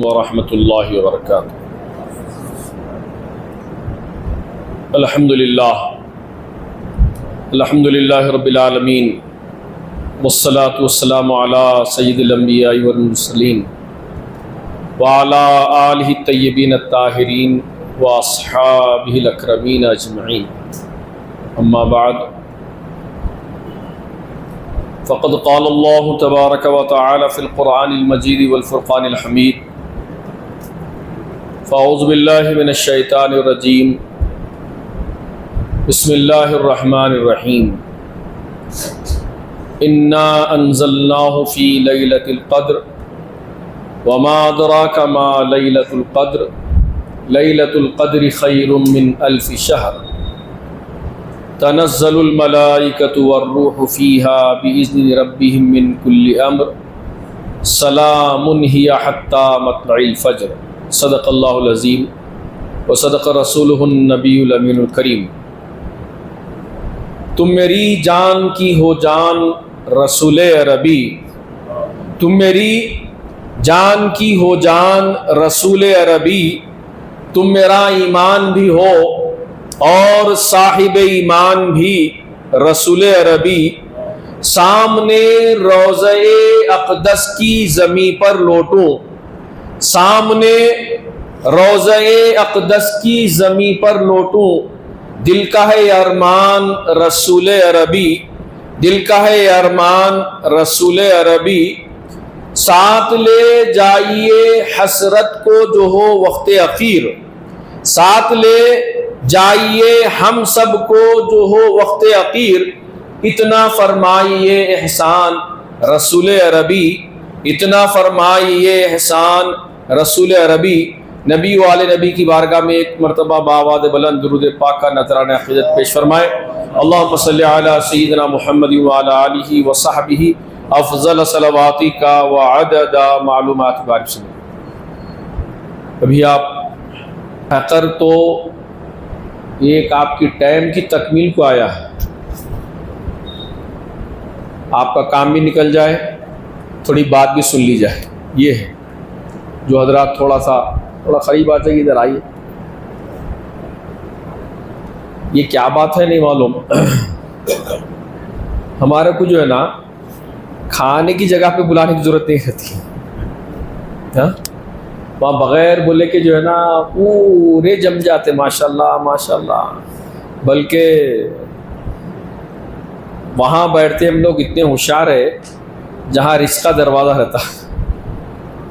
ورحمۃ اللہ وبرکاتہ۔ الحمدللہ رب العالمین، والصلاة والسلام علی سید الانبیاء والمرسلین وعلی آلہ الطیبین الطاہرین واصحابہ الاکرمین اجمعین، اما بعد فقد قال اللہ تبارک و تعالی فی القرآن المجید والفرقان الحمید، فاعوذ باللہ من الشیطان الرجیم، بسم اللہ الرحمن الرحیم، انا انزلناہ فی لیلۃ القدر وما ادراک ما لیلۃ القدر لیلۃ القدر خیر من الف شہر تنزل الملائکۃ والروح فیہا بإذن ربہم من کل امر سلام ہی حتی مطلع الفجر۔ صدق اللہ العظیم وصدق رسولہ النبی الامین الکریم۔ تم میری جان کی ہو جان رسول عربی، تم میری جان کی ہو جان رسول عربی، تم میرا ایمان بھی ہو اور صاحب ایمان بھی رسول عربی، سامنے روضہ اقدس کی زمین پر لوٹوں، سامنے روضہ اقدس کی زمین پر لوٹوں، دل کا ہے ارمان رسول عربی، دل کا ہے ارمان رسول عربی، ساتھ لے جائیے حسرت کو جو ہو وقت اخیر، ساتھ لے جائیے ہم سب کو جو ہو وقت اخیر، اتنا فرمائیے احسان رسول عربی، اتنا فرمائیے احسان رسول عربی۔ نبی والے نبی کی بارگاہ میں ایک مرتبہ بآواز بلند درود پاک کا نذرانہ عقیدت پیش فرمائے۔ اللہم صلی علی سیدنا محمد وعلی آلہ وصحبہ افضل صلواتک وعدد معلومات بارک وسلم۔ ابھی آپ حقر تو ایک آپ کی ٹائم کی تکمیل کو آیا ہے، آپ کا کام بھی نکل جائے، تھوڑی بات بھی سن لی جائے، یہ ہے جو حضرات تھوڑا قریب آ جائے، ادھر آئیے، یہ کیا بات ہے نہیں معلوم۔ ہمارے کو جو ہے نا کھانے کی جگہ پہ بلانے کی ضرورت نہیں رہتی، وہاں بغیر بولے کہ جو ہے نا پورے جم جاتے، ماشاءاللہ ماشاءاللہ، بلکہ وہاں بیٹھتے ہم لوگ اتنے ہوشیار ہے جہاں رزق کا دروازہ رہتا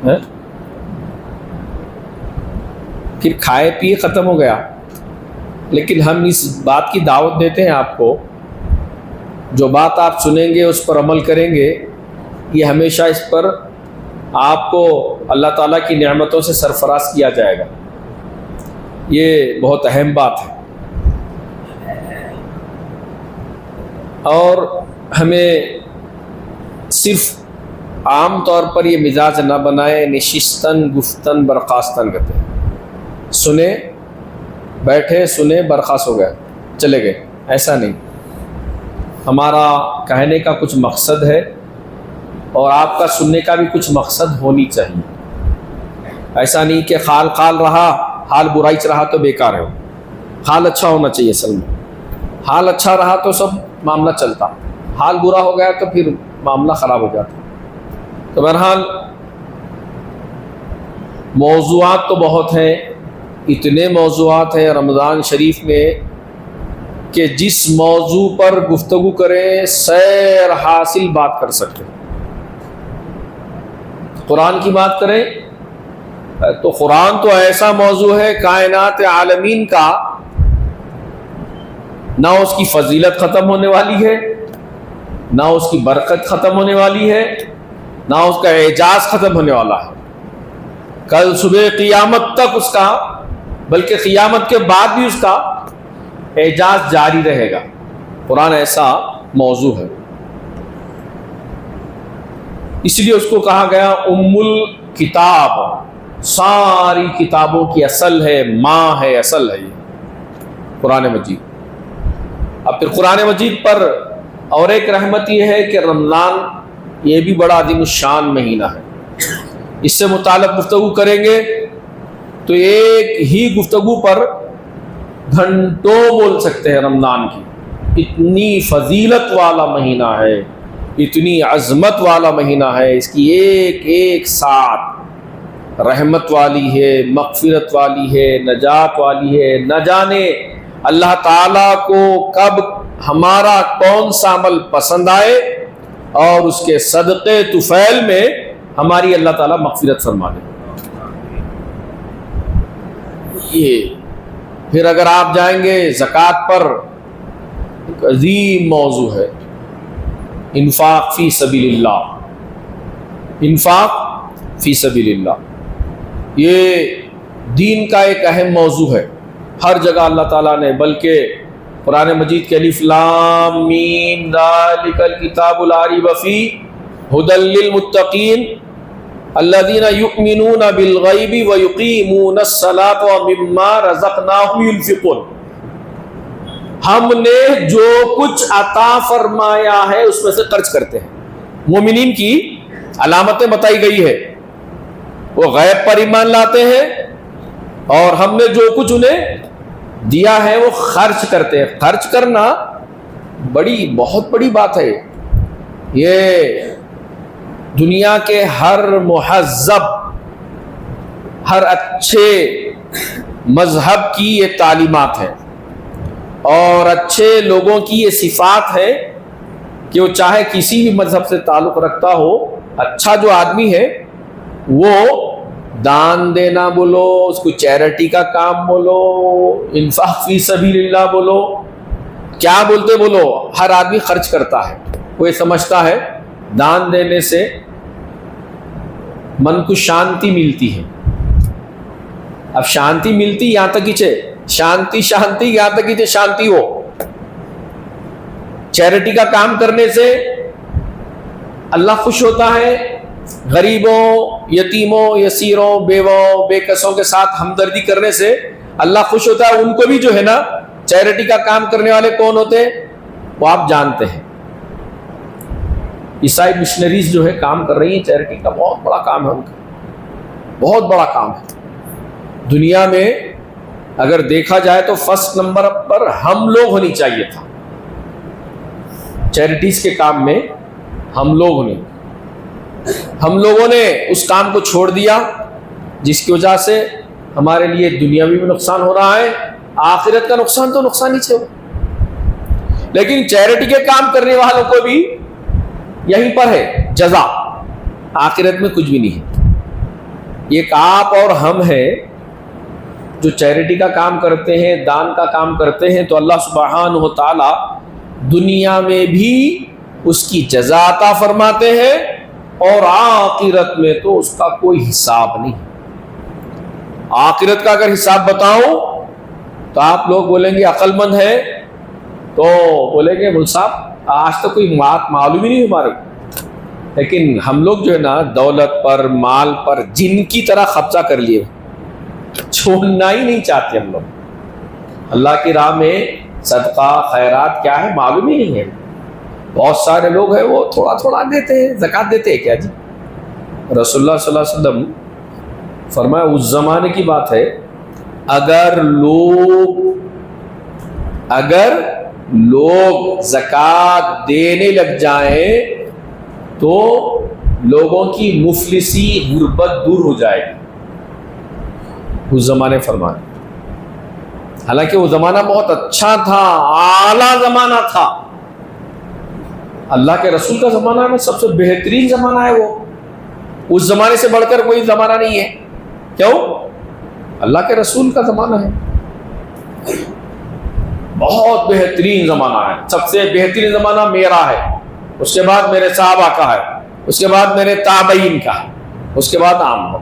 ہے، پھر کھائے پیے ختم ہو گیا، لیکن ہم اس بات کی دعوت دیتے ہیں آپ کو، جو بات آپ سنیں گے اس پر عمل کریں گے، یہ ہمیشہ اس پر آپ کو اللہ تعالیٰ کی نعمتوں سے سرفراز کیا جائے گا، یہ بہت اہم بات ہے۔ اور ہمیں صرف عام طور پر یہ مزاج نہ بنائے، نشستن گفتن برخاستن کہتے ہیں، سنے بیٹھے سنے برخاست ہو گئے چلے گئے، ایسا نہیں۔ ہمارا کہنے کا کچھ مقصد ہے اور آپ کا سننے کا بھی کچھ مقصد ہونی چاہیے، ایسا نہیں کہ خال رہا حال برائی چ رہا تو بیکار ہے، حال اچھا ہونا چاہیے، اصل میں حال اچھا رہا تو سب معاملہ چلتا، حال برا ہو گیا تو پھر معاملہ خراب ہو جاتا۔ تو بہرحال موضوعات تو بہت ہیں، اتنے موضوعات ہیں رمضان شریف میں کہ جس موضوع پر گفتگو کریں سیر حاصل بات کر سکتے ہیں۔ قرآن کی بات کریں تو قرآن تو ایسا موضوع ہے کائنات عالمین کا، نہ اس کی فضیلت ختم ہونے والی ہے، نہ اس کی برکت ختم ہونے والی ہے، نہ اس کا اعجاز ختم ہونے والا ہے، کل صبح قیامت تک اس کا، بلکہ قیامت کے بعد بھی اس کا اعجاز جاری رہے گا۔ قرآن ایسا موضوع ہے، اس لیے اس کو کہا گیا ام الکتاب، ساری کتابوں کی اصل ہے، ماں ہے، اصل ہے یہ قرآن مجید۔ اب پھر قرآن مجید پر اور ایک رحمت یہ ہے کہ رمضان یہ بھی بڑا عظیم الشان مہینہ ہے، اس سے متعلق گفتگو کریں گے تو ایک ہی گفتگو پر گھنٹوں بول سکتے ہیں رمضان کی. اتنی فضیلت والا مہینہ ہے، اتنی عظمت والا مہینہ ہے، اس کی ایک ایک ساتھ رحمت والی ہے، مغفرت والی ہے، نجات والی ہے. نہ جانے اللہ تعالیٰ کو کب ہمارا کون سا عمل پسند آئے اور اس کے صدقے طفیل میں ہماری اللہ تعالیٰ مغفرت فرما دے. یہ پھر اگر آپ جائیں گے زکوٰۃ پر، ایک عظیم موضوع ہے انفاق فی سبیل اللہ. انفاق فی سبیل اللہ یہ دین کا ایک اہم موضوع ہے. ہر جگہ اللہ تعالیٰ نے، بلکہ قرآن مجید کے الف لام میم ذالک الکتاب لا ریب فیہ ھدی للمتقین الذین یؤمنون بالغیب ویقیمون الصلاۃ ومما رزقناہم ینفقون. ہم نے جو کچھ عطا فرمایا ہے اس میں سے خرچ کرتے ہیں. مومنین کی علامتیں بتائی گئی ہے، وہ غیب پر ایمان لاتے ہیں اور ہم نے جو کچھ انہیں دیا ہے وہ خرچ کرتے ہیں. خرچ کرنا بہت بڑی بات ہے. یہ دنیا کے ہر مہذب، ہر اچھے مذہب کی یہ تعلیمات ہیں اور اچھے لوگوں کی یہ صفات ہے کہ وہ چاہے کسی بھی مذہب سے تعلق رکھتا ہو، اچھا جو آدمی ہے وہ دان دینا بولو، اس کو چیریٹی کا کام بولو، انفاق فی سبیل اللہ بولو، کیا بولتے بولو، ہر آدمی خرچ کرتا ہے. وہ یہ سمجھتا ہے دان دینے سے من کو شانتی ملتی ہے. اب شانتی ملتی یہاں تک ہی شانتی یہاں تک ہی شانتی ہو. چیریٹی کا کام کرنے سے اللہ خوش ہوتا ہے. غریبوں، یتیموں، یسیروں، بیووں، بے کسوں کے ساتھ ہمدردی کرنے سے اللہ خوش ہوتا ہے. ان کو بھی جو ہے نا چیریٹی کا کام کرنے والے کون ہوتے ہیں وہ آپ جانتے ہیں. عیسائی مشنریز جو ہے کام کر رہی ہیں، چیریٹی کا بہت بڑا کام ہے، ان کا بہت بڑا کام ہے. دنیا میں اگر دیکھا جائے تو فرسٹ نمبر پر ہم لوگ ہونی چاہیے تھا چیریٹیز کے کام میں. ہم لوگوں نے اس کام کو چھوڑ دیا جس کی وجہ سے ہمارے لیے دنیاوی بھی نقصان ہو رہا ہے، آخرت کا نقصان تو نقصان ہی ہے. لیکن چیریٹی کے کام کرنے والوں کو بھی یہیں پر ہے جزا، آخرت میں کچھ بھی نہیں ہے. ایک آپ اور ہم ہیں جو چیریٹی کا کام کرتے ہیں، دان کا کام کرتے ہیں، تو اللہ سبحانہ و تعالی دنیا میں بھی اس کی جزا عطا فرماتے ہیں اور آخرت میں تو اس کا کوئی حساب نہیں. آخرت کا اگر حساب بتاؤں تو آپ لوگ بولیں گے عقل مند ہے، تو بولیں گے مول صاحب آج تک کوئی بات معلوم ہی نہیں ہماری. لیکن ہم لوگ جو ہے نا دولت پر، مال پر جن کی طرح قبضہ کر لیے، چھوڑنا ہی نہیں چاہتے ہم لوگ. اللہ کی راہ میں صدقہ خیرات کیا ہے معلوم ہی نہیں ہے. بہت سارے لوگ ہیں وہ تھوڑا تھوڑا دیتے ہیں، زکوٰۃ دیتے ہیں کیا جی. رسول اللہ صلی اللہ علیہ وسلم فرمایا اس زمانے کی بات ہے، اگر لوگ زکوٰۃ دینے لگ جائیں تو لوگوں کی مفلسی، غربت دور ہو جائے گی. اس زمانے فرمایا. حالانکہ وہ زمانہ بہت اچھا تھا، اعلیٰ زمانہ تھا. اللہ کے رسول کا زمانہ میں سب سے بہترین زمانہ ہے. وہ اس زمانے سے بڑھ کر کوئی زمانہ نہیں ہے. کیوں؟ اللہ کے رسول کا زمانہ ہے، بہت بہترین زمانہ ہے. سب سے بہترین زمانہ میرا ہے، اس کے بعد میرے صحابہ کا ہے، اس کے بعد میرے تابعین کا ہے، اس کے بعد عام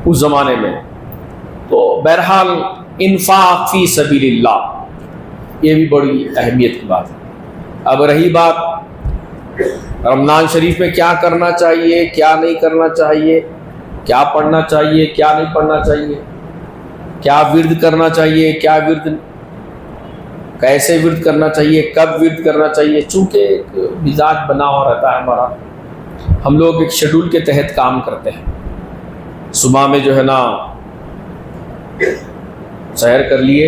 اس زمانے میں. تو بہرحال انفاق فی سبیل اللہ یہ بھی بڑی اہمیت کی بات ہے. اب رہی بات رمضان شریف میں کیا کرنا چاہیے، کیا نہیں کرنا چاہیے، کیا پڑھنا چاہیے، کیا نہیں پڑھنا چاہیے، کیا ورد کرنا چاہیے، کیا ورد، کیسے ورد کرنا چاہیے، کب ورد کرنا چاہیے. چونکہ ایک مزاج بنا ہوا رہتا ہے ہمارا ہم لوگ ایک شیڈول کے تحت کام کرتے ہیں. صبح میں جو ہے نا سحر کر لیے،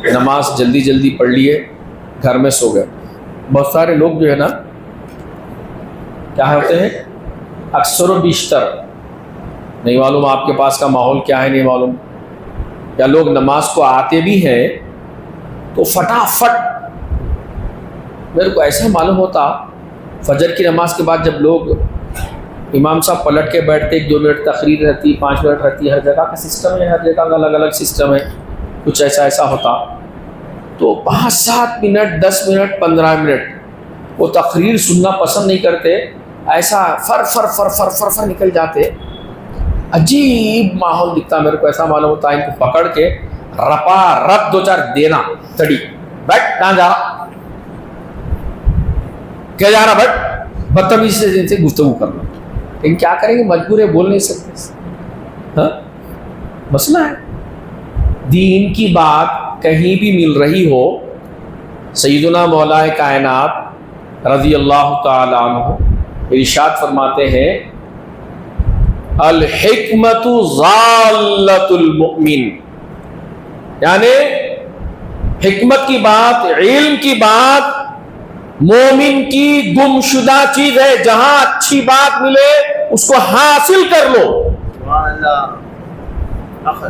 نماز جلدی جلدی پڑھ لیے، گھر میں سو گئے. بہت سارے لوگ جو ہے نا کیا ہوتے ہیں، اکثر و بیشتر، نہیں معلوم آپ کے پاس کا ماحول کیا ہے، نہیں معلوم، یا لوگ نماز کو آتے بھی ہیں تو فٹافٹ، میرے کو ایسا معلوم ہوتا فجر کی نماز کے بعد جب لوگ امام صاحب پلٹ کے بیٹھتے، 1-2 منٹ تقریر رہتی، 5 منٹ رہتی، ہر جگہ کا سسٹم ہے، ہر جگہ کا الگ الگ سسٹم ہے، کچھ ایسا ہوتا تو 5-7 منٹ 10 منٹ 15 منٹ وہ تقریر سننا پسند نہیں کرتے، ایسا فر نکل جاتے. عجیب ماحول دکھتا میرے کو، ایسا معلوم ہوتا ہے ان کو پکڑ کے رپا رپ 2-4 دینا، تڑی بیٹھ، کہاں جا رہا، کیا جا رہا، بیٹھ، بدتمیزی سے گفتگو کرنا. لیکن کیا کریں گے، مجبور ہے، بول نہیں سکتے. ہاں مسئلہ ہے. دین کی بات کہیں بھی مل رہی ہو، سیدنا مولا کائنات رضی اللہ تعالی عنہ ارشاد فرماتے ہیں، الحکمت ضالۃ المؤمن، یعنی حکمت کی بات، علم کی بات مومن کی گمشدہ چیز ہے. جہاں اچھی بات ملے اس کو حاصل کر لو.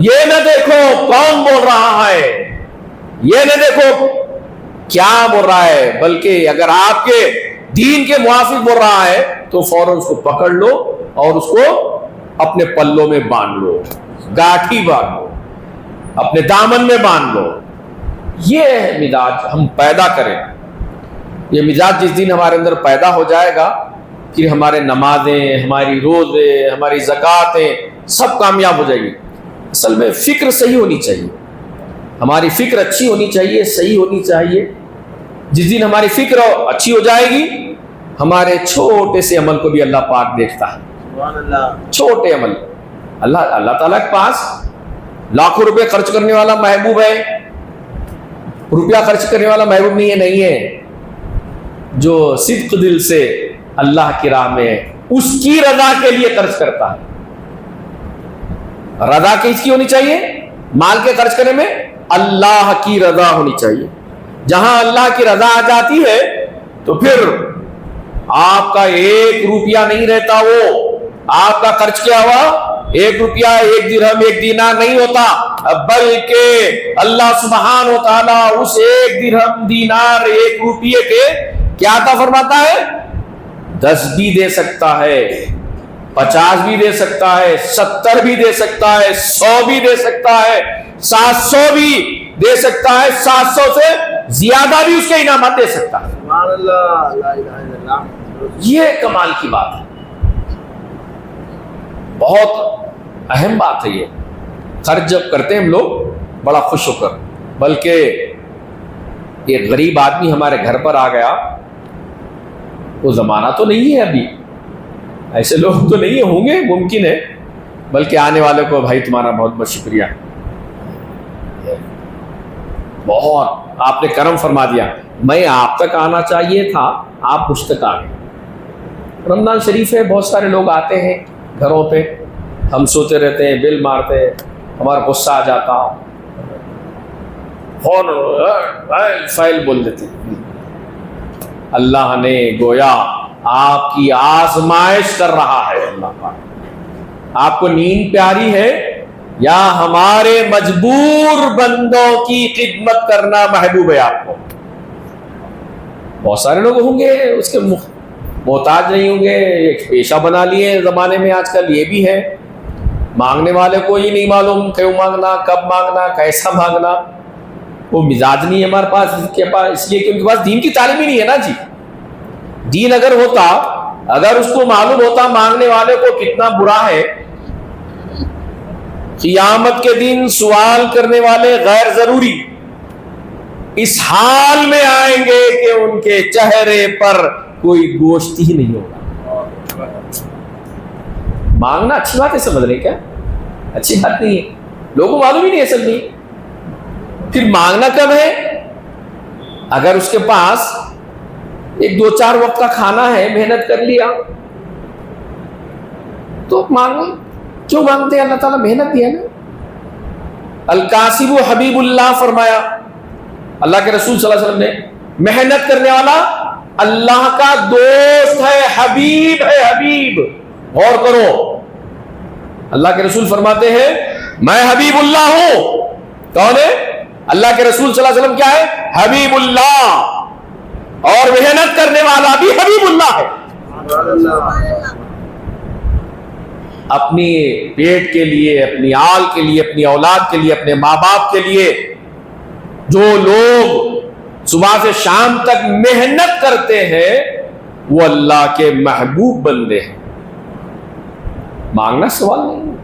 یہ نہ دیکھو کون بول رہا ہے، یہ نہ دیکھو کیا بول رہا ہے، بلکہ اگر آپ کے دین کے موافق بول رہا ہے تو فوراً اس کو پکڑ لو اور اس کو اپنے پلوں میں باندھ لو، گاٹھی باندھ لو، اپنے دامن میں باندھ لو. یہ مزاج ہم پیدا کریں. یہ مزاج جس دن ہمارے اندر پیدا ہو جائے گا، پھر ہمارے نمازیں، ہماری روزے، ہماری زکاتیں سب کامیاب ہو جائے گی. اصل میں فکر صحیح ہونی چاہیے، ہماری فکر اچھی ہونی چاہیے، صحیح ہونی چاہیے. جس دن ہماری فکر اچھی ہو جائے گی، ہمارے چھوٹے سے عمل کو بھی اللہ پاک دیکھتا ہے. چھوٹے عمل، اللہ تعالیٰ کے پاس لاکھوں روپے خرچ کرنے والا محبوب ہے، روپیہ خرچ کرنے والا محبوب نہیں ہے. جو صدق دل سے اللہ کی راہ میں اس کی رضا کے لیے خرچ کرتا ہے. رضا کس کی ہونی چاہیے؟ مال کے خرچ کرنے میں اللہ کی رضا ہونی چاہیے. جہاں اللہ کی رضا آ جاتی ہے تو پھر آپ کا 1 روپیہ نہیں رہتا، وہ آپ کا خرچ کیا ہوا 1 روپیہ 1 درہم 1 دینار نہیں ہوتا، بلکہ اللہ سبحانہ و تعالیٰ اس 1 درہم دینار 1 روپیے کے کیا عطا فرماتا ہے؟ 10 بھی دے سکتا ہے، 50 بھی دے سکتا ہے، 70 بھی دے سکتا ہے، 100 بھی دے سکتا ہے، 700 بھی دے سکتا ہے، 700 سے زیادہ بھی اس کے انعامات دے سکتا ہے. سبحان اللہ، لا الہ الا اللہ. یہ کمال کی بات ہے، بہت اہم بات ہے. یہ خرچ جب کرتے ہیں ہم لوگ بڑا خوش ہو کر، بلکہ ایک غریب آدمی ہمارے گھر پر آ گیا، وہ زمانہ تو نہیں ہے ابھی، ایسے لوگ تو نہیں ہوں گے، ممکن ہے، بلکہ آنے والے کو بھائی تمہارا بہت بہت شکریہ، بہت آپ نے کرم فرما دیا، میں آپ تک آنا چاہیے تھا، آپ مجھ تک آ گئے. رمضان شریف ہے، بہت سارے لوگ آتے ہیں گھروں پہ، ہم سوتے رہتے ہیں، بل مارتے ہیں، ہمارا غصہ آ جاتا، فون فائل بول دیتے. اللہ نے گویا آپ کی آزمائش کر رہا ہے. اللہ پاک آپ کو نیند پیاری ہے یا ہمارے مجبور بندوں کی خدمت کرنا محبوب ہے آپ کو؟ بہت سارے لوگ ہوں گے اس کے محتاج نہیں ہوں گے، ایک پیشہ بنا لیے زمانے میں آج کل. یہ بھی ہے، مانگنے والے کو ہی نہیں معلوم کیوں مانگنا، کب مانگنا، کیسا مانگنا. وہ مزاج نہیں ہے ہمارے پاس، اس لیے کہ ان کے پاس دین کی تعلیم ہی نہیں ہے نا جی. دین اگر ہوتا، اگر اس کو معلوم ہوتا مانگنے والے کو کتنا برا ہے، قیامت کے دن سوال کرنے والے غیر ضروری اس حال میں آئیں گے کہ ان کے چہرے پر کوئی گوشت ہی نہیں ہوگا. مانگنا اچھی بات ہے، سمجھ رہے کیا؟ اچھی بات نہیں ہے، لوگوں کو معلوم ہی نہیں اصل میں. پھر مانگنا کب ہے؟ اگر اس کے پاس 1-2-4 وقت کا کھانا ہے، محنت کر لیا، تو مانگو. کیوں مانگتے ہیں؟ اللہ تعالیٰ محنت دیا نا. الکاسب حبیب اللہ فرمایا اللہ کے رسول صلی اللہ علیہ وسلم نے، محنت کرنے والا اللہ کا دوست ہے، حبیب ہے. حبیب، غور کرو، اللہ کے رسول فرماتے ہیں میں حبیب اللہ ہوں. کون ہے؟ اللہ کے رسول صلی اللہ علیہ وسلم کیا ہے؟ حبیب اللہ. اور محنت کرنے والا بھی حبیب اللہ ہے. اپنی پیٹ کے لیے، اپنی آل کے لیے، اپنی اولاد کے لیے، اپنے ماں باپ کے لیے جو لوگ صبح سے شام تک محنت کرتے ہیں وہ اللہ کے محبوب بندے ہیں. مانگنا سوال نہیں،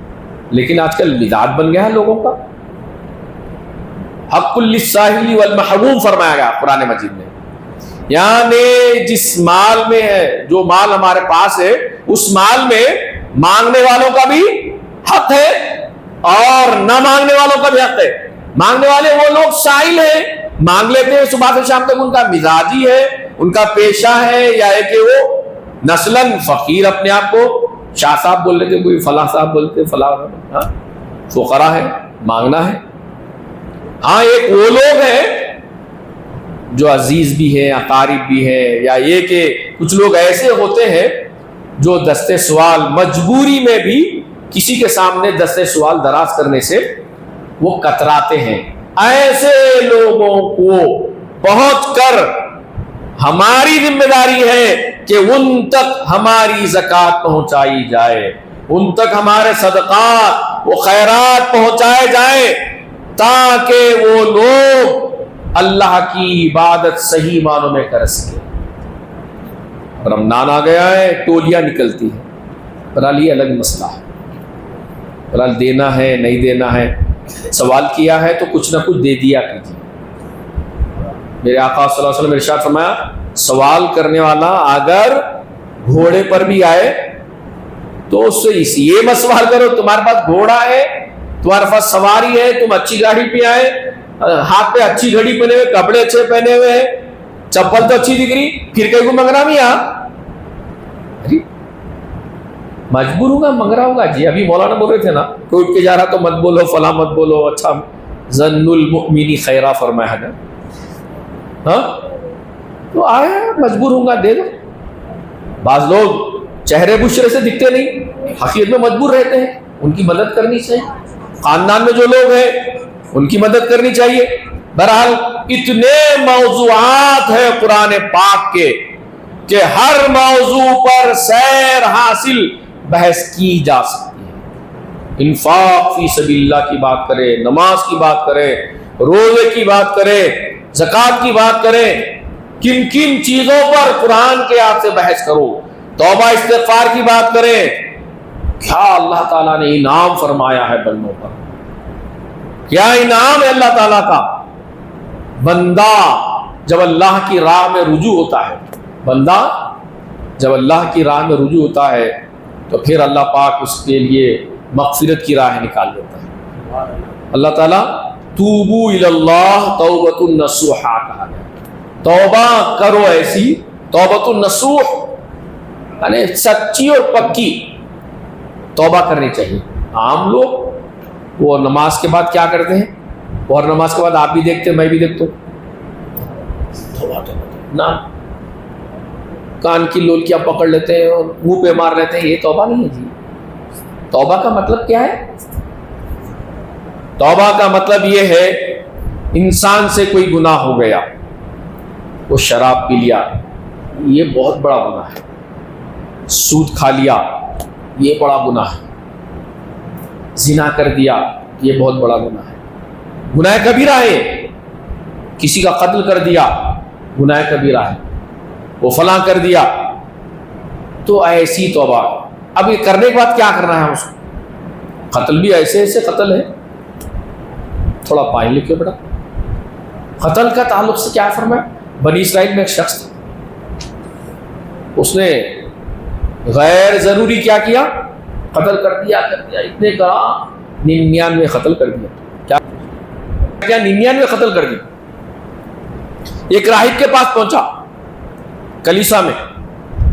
لیکن آج کل بدعت بن گیا ہے لوگوں کا. حق للسائل والمحروم فرمایا گیا قرآن مجید میں. یعنی جس مال میں ہے، جو مال ہمارے پاس ہے، اس مال میں مانگنے والوں کا بھی حق ہے اور نہ مانگنے والوں کا بھی حق ہے. مانگنے والے وہ لوگ سائل ہیں، مانگ لیتے ہیں صبح سے شام تک، ان کا مزاجی ہے، ان کا پیشہ ہے، یا ہے کہ وہ نسلاً فقیر اپنے آپ کو شاہ صاحب بول لیتے، کوئی فلاں صاحب بولتے، فلاں فقراء ہے، مانگنا ہے. ہاں ایک وہ لوگ ہیں جو عزیز بھی ہیں، اقارب بھی ہیں، یا یہ کہ کچھ لوگ ایسے ہوتے ہیں جو دستے سوال مجبوری میں بھی کسی کے سامنے دستے سوال دراز کرنے سے وہ کتراتے ہیں. ایسے لوگوں کو پہنچ کر ہماری ذمہ داری ہے کہ ان تک ہماری زکوٰۃ پہنچائی جائے، ان تک ہمارے صدقات و خیرات پہنچائے جائیں، تاکہ وہ لوگ اللہ کی عبادت صحیح معنوں میں کر سکے. رمضان آ گیا ہے، ٹولیاں نکلتی ہیں، بہرحال یہ الگ مسئلہ ہے. بہرحال دینا ہے نہیں دینا ہے، سوال کیا ہے تو کچھ نہ کچھ دے دیا کیجیے. میرے آقا صلی اللہ علیہ وسلم نے ارشاد فرمایا سوال کرنے والا اگر گھوڑے پر بھی آئے تو اس سے یہ مت سوال کرو تمہارے پاس گھوڑا ہے، تمہارے پاس سواری ہے، تم اچھی گاڑی پہ آئے، ہاتھ پہ اچھی گھڑی پہنے ہوئے، کپڑے اچھے پہنے ہوئے ہیں، چپل تو اچھی دکھ رہی، پھر کہیں کو منگنا بھی مجبور ہوگا منگرا ہوگا. جی ابھی مولانا بول رہے تھے نا کوئی اٹھ کے جا رہا تو مت بولو، فلاں مت بولو، اچھا ظن المؤمن خیرا فرمایا ہے نا. ہاں تو آئے مجبور ہوں گا دے دو. بعض لوگ چہرے بشرے سے دکھتے نہیں، حقیقت میں مجبور رہتے ہیں، ان کی مدد کرنی چاہیے. خاندان میں جو لوگ ہیں ان کی مدد کرنی چاہیے. بہرحال اتنے موضوعات ہیں قرآن پاک کے کہ ہر موضوع پر سیر حاصل بحث کی جا سکتی ہے. انفاق فی سبیل اللہ کی بات کریں، نماز کی بات کریں، روزے کی بات کریں، زکوٰۃ کی بات کریں، کن کن چیزوں پر قرآن کے آپ سے بحث کرو. توبہ استغفار کی بات کریں، کیا اللہ تعالیٰ نے انعام فرمایا ہے بندوں پر، کیا انعام ہے اللہ تعالیٰ کا. بندہ جب اللہ کی راہ میں رجوع ہوتا ہے، بندہ جب اللہ کی راہ میں رجوع ہوتا ہے تو پھر اللہ پاک اس کے لیے مغفرت کی راہ نکال دیتا ہے. اللہ تعالیٰ توبو الی اللہ توبۃ النصوح کہا گیا. توبہ کرو ایسی توبۃ النصوح، یعنی سچی اور پکی توبہ کرنی چاہیے. عام لوگ وہ نماز کے بعد کیا کرتے ہیں، اور نماز کے بعد آپ بھی دیکھتے میں بھی دیکھتا ہوں، نہ کان کی لولکیاں پکڑ لیتے ہیں اور منہ پہ مار لیتے ہیں. یہ توبہ نہیں ہے جی. توبہ کا مطلب کیا ہے؟ توبہ کا مطلب یہ ہے انسان سے کوئی گناہ ہو گیا، وہ شراب پی لیا، یہ بہت بڑا گناہ ہے. سود کھا لیا، یہ بڑا گناہ ہے. زنا کر دیا، یہ بہت بڑا گناہ ہے. گناہ کبیرہ ہے. کسی کا قتل کر دیا، گناہ کبیرہ ہے. وہ فلاں کر دیا. تو ایسی توبہ. اب یہ کرنے کے بعد کیا کرنا ہے اس کو؟ قتل بھی ایسے ایسے قتل ہے، تھوڑا پائیں لکھے بیٹا. قتل کا تعلق سے کیا فرمایا؟ بنی اسرائیل میں ایک شخص تھا، اس نے غیر ضروری کیا کیا؟ قتل کر دیا. اتنے کرا 99 قتل کر دیا. کیا 99 قتل کر دی. ایک راہب کے پاس پہنچا، کلیسا میں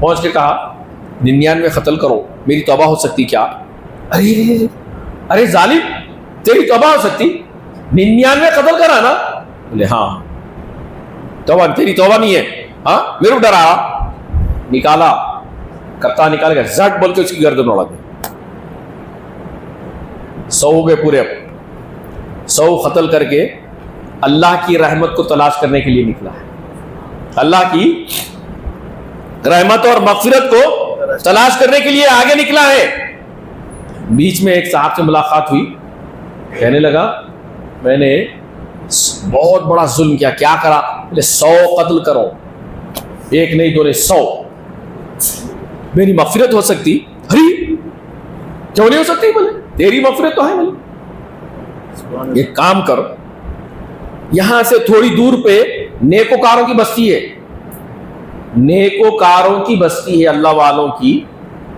پہنچ کے کہا 99 قتل کرو. میری توبہ ہو سکتی کیا؟ ارے ظالم، تیری توبہ ہو سکتی؟ 99 قتل کرا نا؟ بولے ہاں توبہ، تیری توبہ نہیں ہے؟ ہاں میرے کو ڈرا، نکالا کتا نکال کے زٹ بول کے اس کی گردن اڑا دی. 100 ہو گئے پورے. اب 100 قتل کر کے اللہ کی رحمت کو تلاش کرنے کے لیے نکلا ہے. اللہ کی رحمت اور مغفرت کو تلاش کرنے کے لیے آگے نکلا ہے. بیچ میں ایک صاحب سے ملاقات ہوئی، کہنے لگا میں نے بہت بڑا ظلم کیا. کیا کرا؟ 100 قتل کرو، ایک نہیں دو نہیں 100. میری مغفرت ہو سکتی؟ ارے کیوں نہیں ہو سکتی؟ بولے تیری مغفرت تو ہے. بولے ایک کام کر، یہاں سے تھوڑی دور پہ نیکوکاروں کی بستی ہے، نیکوکاروں کی بستی ہے اللہ والوں کی،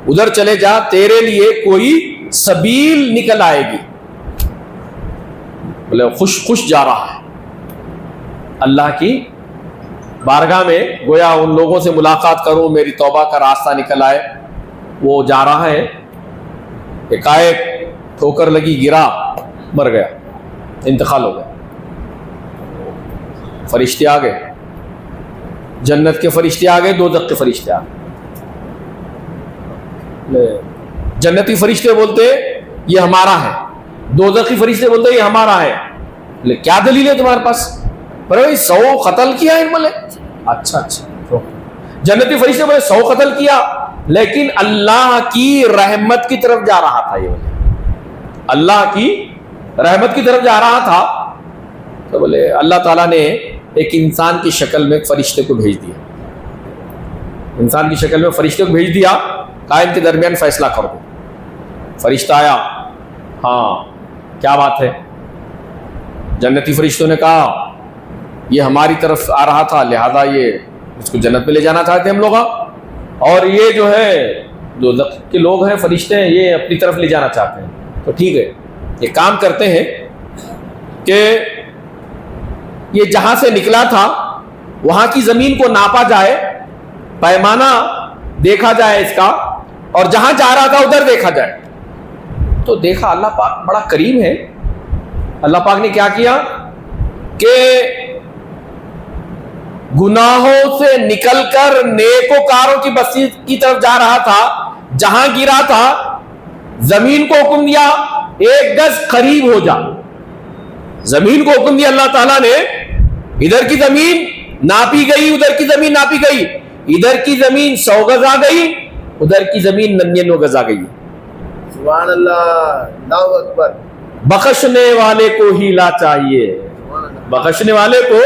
ادھر چلے جا، تیرے لیے کوئی سبیل نکل آئے گی. بولے خوش جا رہا ہے اللہ کی بارگاہ میں، گویا ان لوگوں سے ملاقات کروں، میری توبہ کا راستہ نکل آئے. وہ جا رہا ہے، ایک ٹھوکر لگی، گرا، مر گیا، انتقال ہو گیا. فرشتے آ گئے، جنت کے فرشتے آ گئے، دوزخ کے فرشتے آ گئے. جنتی فرشتے بولتے یہ ہمارا ہے، دوزخی فرشتے بولتے یہ ہمارا ہے. بولے کیا دلیل ہے تمہارے پاس؟ بولے 100 قتل کیا ہے. بولے اچھا. جنتی فرشتے بولے 100 قتل کیا، لیکن اللہ کی رحمت کی طرف جا رہا تھا. یہ بولے اللہ کی رحمت کی طرف جا رہا تھا. تو بولے اللہ تعالیٰ نے ایک انسان کی شکل میں فرشتے کو بھیج دیا، انسان کی شکل میں فرشتے کو بھیج دیا، کہا ان کے درمیان فیصلہ کر دو. فرشتہ آیا، ہاں کیا بات ہے؟ جنتی فرشتوں نے کہا یہ ہماری طرف آ رہا تھا، لہذا یہ اس کو جنت میں لے جانا چاہتے ہیں ہم لوگ، اور یہ جو ہے جو کے لوگ ہیں فرشتے ہیں یہ اپنی طرف لے جانا چاہتے ہیں. تو ٹھیک ہے، ایک کام کرتے ہیں کہ یہ جہاں سے نکلا تھا وہاں کی زمین کو ناپا جائے، پیمانہ دیکھا جائے اس کا، اور جہاں جا رہا تھا ادھر دیکھا جائے. تو دیکھا اللہ پاک بڑا کریم ہے. اللہ پاک نے کیا کیا کہ گناہوں سے نکل کر نیکوکاروں کی بستی کی طرف جا رہا تھا، جہاں گرا تھا زمین کو حکم دیا 1 گز قریب ہو جا. زمین کو حکم دیا اللہ تعالیٰ نے، ادھر کی زمین ناپی گئی، ادھر کی زمین ناپی گئی، ادھر کی زمین 100 گز آ گئی، ادھر کی زمین 99 گز آ گئی. سبحان اللہ، اللہ اکبر. بخشنے والے کو ہیلا چاہیے، بخشنے والے کو.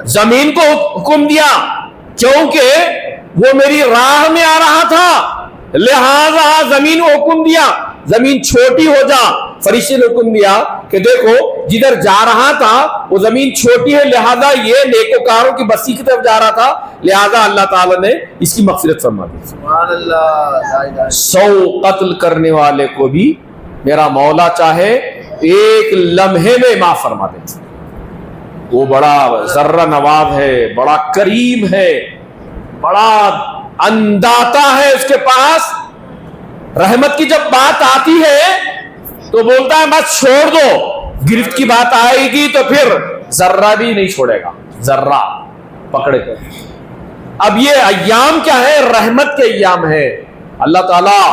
زمین کو حکم دیا کیونکہ وہ میری راہ میں آ رہا تھا، لہذا زمین کو حکم دیا زمین چھوٹی ہو جا. فرشتے نے حکم دیا کہ دیکھو جدھر جا رہا تھا وہ زمین چھوٹی ہے، لہذا یہ نیکوکاروں کی بستی کی طرف جا رہا تھا، لہذا اللہ تعالیٰ نے اس کی مغفرت فرما دی. سبحان اللہ. 100 قتل کرنے والے کو بھی میرا مولا چاہے 1 لمحے میں معاف فرما دے. وہ بڑا ذرہ نواز ہے، بڑا کریم ہے، بڑا انداتا ہے. اس کے پاس رحمت کی جب بات آتی ہے تو بولتا ہے بس چھوڑ دو، گرفت کی بات آئے گی تو پھر ذرہ بھی نہیں چھوڑے گا، ذرہ پکڑ کے. اب یہ ایام کیا ہے؟ رحمت کے ایام ہے. اللہ تعالیٰ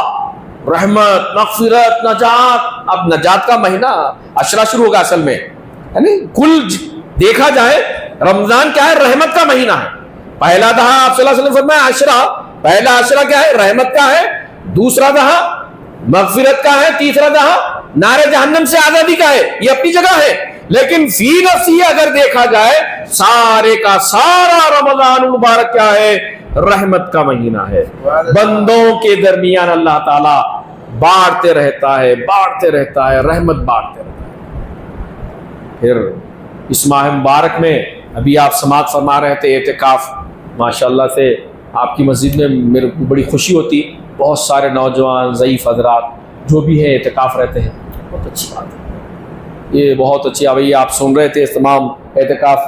رحمت، مغفرت، نجات. اب نجات کا مہینہ عشرہ شروع ہوگا اصل میں، یعنی کل دیکھا جائے رمضان کیا ہے؟ رحمت کا مہینہ ہے. پہلا دہا آپ صلی اللہ علیہ وسلم فرمایا عشرہ، پہلا عشرہ کیا ہے؟ رحمت کا ہے. دوسرا دہا مغفرت کا ہے. تیسرا دہا نار جہنم سے آزادی کا ہے. یہ اپنی جگہ ہے، لیکن فی نفسی اگر دیکھا جائے سارے کا سارا رمضان مبارک کیا ہے؟ رحمت کا مہینہ ہے. بندوں کے درمیان اللہ تعالیٰ بانٹتے رہتا ہے، بانٹتے رہتا ہے، رحمت بانٹتے رہتا ہے. پھر اس ماہ مبارک میں ابھی آپ سماعت فرما رہے تھے اعتکاف. ماشاءاللہ سے آپ کی مسجد میں میرے کو بڑی خوشی ہوتی، بہت سارے نوجوان ضعیف حضرات جو بھی ہیں اعتکاف رہتے ہیں. بہت اچھی بات ہے، یہ بہت اچھی. ابھی آپ سن رہے تھے تمام اعتکاف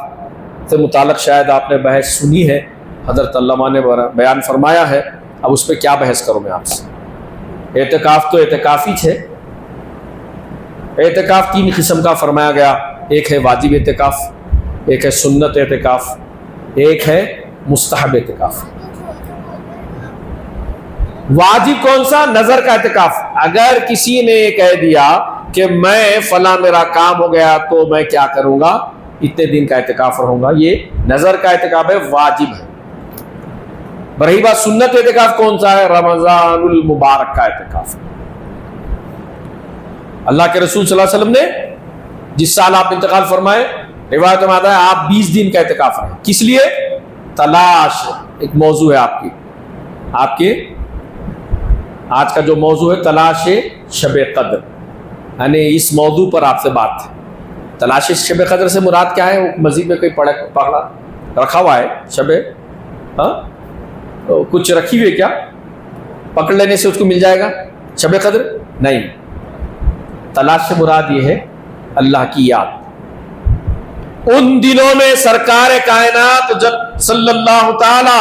سے متعلق شاید آپ نے بحث سنی ہے، حضرت علامہ نے بیان فرمایا ہے. اب اس پہ کیا بحث کروں میں آپ سے؟ اعتکاف تو اعتکاف ہی ہے. اعتکاف 3 قسم کا فرمایا گیا. ایک ہے واجب اعتکاف، ایک ہے سنت اعتکاف، ایک ہے مستحب اعتکاف. واجب کون سا؟ نظر کا اعتکاف. اگر کسی نے کہہ دیا کہ میں فلاں میرا کام ہو گیا تو میں کیا کروں گا، اتنے دن کا اعتکاف رہوں گا، یہ نظر کا اعتکاف ہے، واجب ہے. رہی بات سنت اعتکاف کون سا ہے؟ رمضان المبارک کا اعتکاف. اللہ کے رسول صلی اللہ علیہ وسلم نے جس سال آپ انتقال فرمائے، روایت میں آتا ہے آپ 20 دن کا اعتکاف رہے. کس لیے؟ تلاش. ایک موضوع ہے آپ کے آج کا جو موضوع ہے تلاش شب قدر، یعنی اس موضوع پر آپ سے بات ہے. تلاش شب قدر سے مراد کیا ہے؟ وہ مزید میں کوئی پکڑا رکھا ہوا ہے شب، کچھ رکھی ہوئی ہے کیا؟ پکڑ لینے سے اس کو مل جائے گا شب قدر؟ نہیں. تلاش سے مراد یہ ہے اللہ کی یاد. ان دنوں میں سرکار کائنات جب صلی اللہ تعالی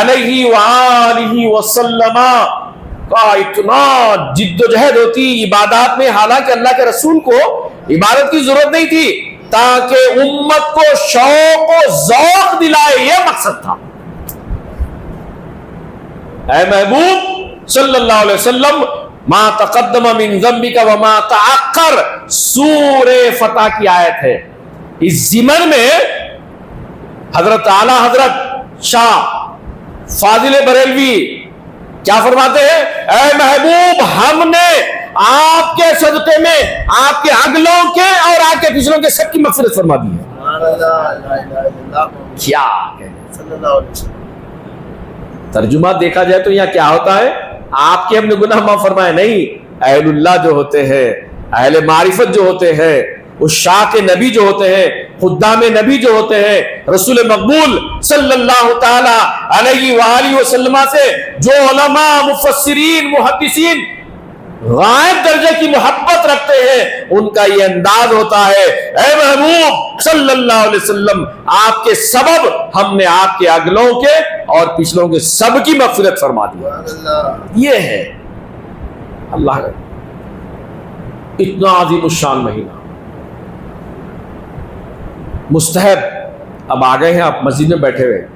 علیہ وآلہ وسلم کا اتنا جد و جہد ہوتی عبادات میں، حالانکہ اللہ کے رسول کو عبادت کی ضرورت نہیں تھی، تاکہ امت کو شوق و ذوق دلائے، یہ مقصد تھا. اے محبوب صلی اللہ علیہ وسلم، ما تقدم من ذنبک وما تأخر سورہ فتح کی آیت ہے. اس ضمن میں حضرت اعلیٰ حضرت شاہ فاضل بریلوی کیا فرماتے ہیں؟ اے محبوب، ہم نے آپ کے صدقے میں آپ کے اگلوں کے اور آپ کے پچھلوں کے سب کی مغفرت فرما دی ہے. کیا ترجمہ دیکھا جائے تو یہاں کیا ہوتا ہے؟ آپ کے ہم نے گناہ معاف فرمائے نہیں، اہل اللہ جو ہوتے ہیں، اہل معرفت جو ہوتے ہیں، عشاق نبی جو ہوتے ہیں، خدام نبی جو ہوتے ہیں، رسول مقبول صلی اللہ تعالی علیہ وآلہ وسلم سے جو علماء، مفسرین، محدثین غائب درجے کی محبت رکھتے ہیں، ان کا یہ انداز ہوتا ہے اے محبوب صلی اللہ علیہ وسلم، آپ کے سبب ہم نے آپ کے اگلوں کے اور پچھلوں کے سب کی مغفرت فرما دی. یہ ہے اللہ کا اتنا عظیم الشان مہینہ. مستحب. اب آ گئے ہیں آپ مسجد میں بیٹھے ہوئے،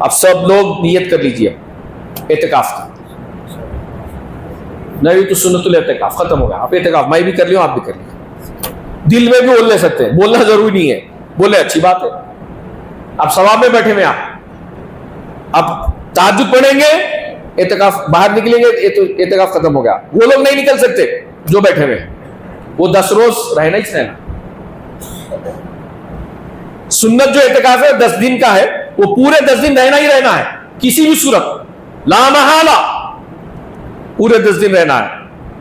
اب سب لوگ نیت کر لیجیے اعتکاف کی. نہیں تو سنت الاعتکاف ختم ہو گیا. آپ اعتکاف میں بھی کر لیا، آپ بھی کر لیا. دل میں بھی بول لے سکتے ہیں، بولنا ضروری نہیں ہے، بولے اچھی بات ہے. اب ثواب میں بیٹھے ہوئے آپ، اب تہجد پڑھیں گے، اعتکاف باہر نکلیں گے، اعتکاف ختم ہو گیا. وہ لوگ نہیں نکل سکتے جو بیٹھے ہوئے ہیں، وہ 10 روز رہنا ہی رہنا. سنت جو اعتکاف ہے 10 دن کا ہے، وہ پورے 10 دن رہنا ہی رہنا ہے، کسی بھی صورت لا محالہ پورے 10 دن رہنا ہے.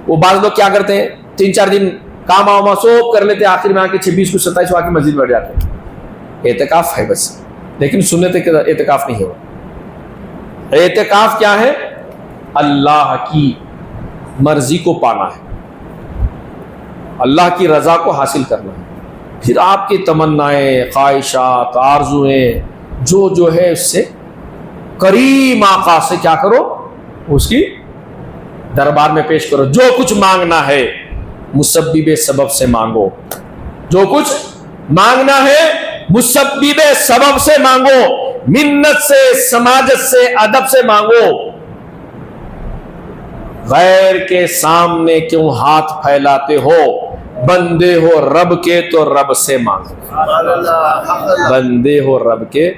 وہ بعض لوگ کیا کرتے ہیں 3-4 دن کام آما سوپ کر لیتے ہیں، آخر میں آ کے 26 کو 27 کو آ کے مسجد بیٹھ جاتے ہیں. اعتکاف ہے بس، لیکن سنت اعتکاف نہیں ہوا. اعتکاف کیا ہے؟ اللہ کی مرضی کو پانا ہے، اللہ کی رضا کو حاصل کرنا ہے. پھر آپ کی تمنائیں، خواہشات، آرزویں جو ہے اس سے کریم آقا سے کیا کرو، اس کی دربار میں پیش کرو. جو کچھ مانگنا ہے مسبب سبب سے مانگو، جو کچھ مانگنا ہے مسبب سبب سے مانگو، منت سے، سماجت سے، ادب سے مانگو. غیر کے سامنے کیوں ہاتھ پھیلاتے ہو؟ بندے ہو رب کے تو رب سے مانگو. بندے ہو رب کے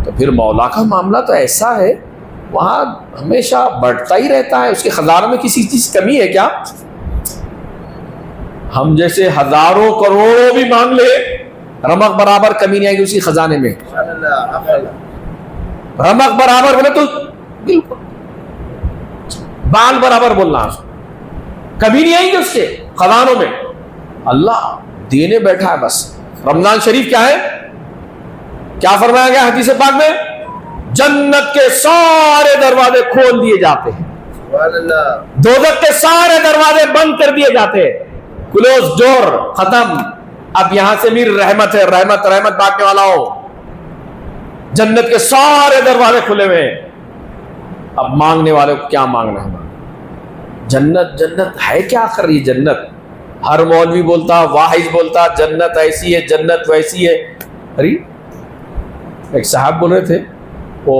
تو پھر مولا کا معاملہ تو ایسا ہے، وہاں ہمیشہ بڑھتا ہی رہتا ہے. اس کے خزانوں میں کسی چیز کمی ہے کیا؟ ہم جیسے ہزاروں کروڑوں بھی مانگ لے، رمق برابر کمی نہیں آئے گی اس کے خزانے میں. رمق برابر بولے تو بالکل بال برابر بولنا، کمی نہیں آئیں گے اس کے خزانوں میں. اللہ دینے بیٹھا ہے بس. رمضان شریف کیا ہے؟ کیا فرمایا گیا حدیث پاک میں؟ جنت کے سارے دروازے کھول دیے جاتے ہیں، دوزخ کے سارے دروازے بند کر دیے جاتے ہیں. کلوز ڈور، ختم. اب یہاں سے بھی رحمت ہے، رحمت بانٹنے والا ہو. جنت کے سارے دروازے کھلے ہوئے ہیں. اب مانگنے والے کو کیا مانگنا ہے؟ جنت جنت ہے کیا کر رہی جنت؟ ہر مولوی بولتا، واحد بولتا جنت ایسی ہے جنت ویسی ہے. ارے ایک صاحب بول رہے تھے وہ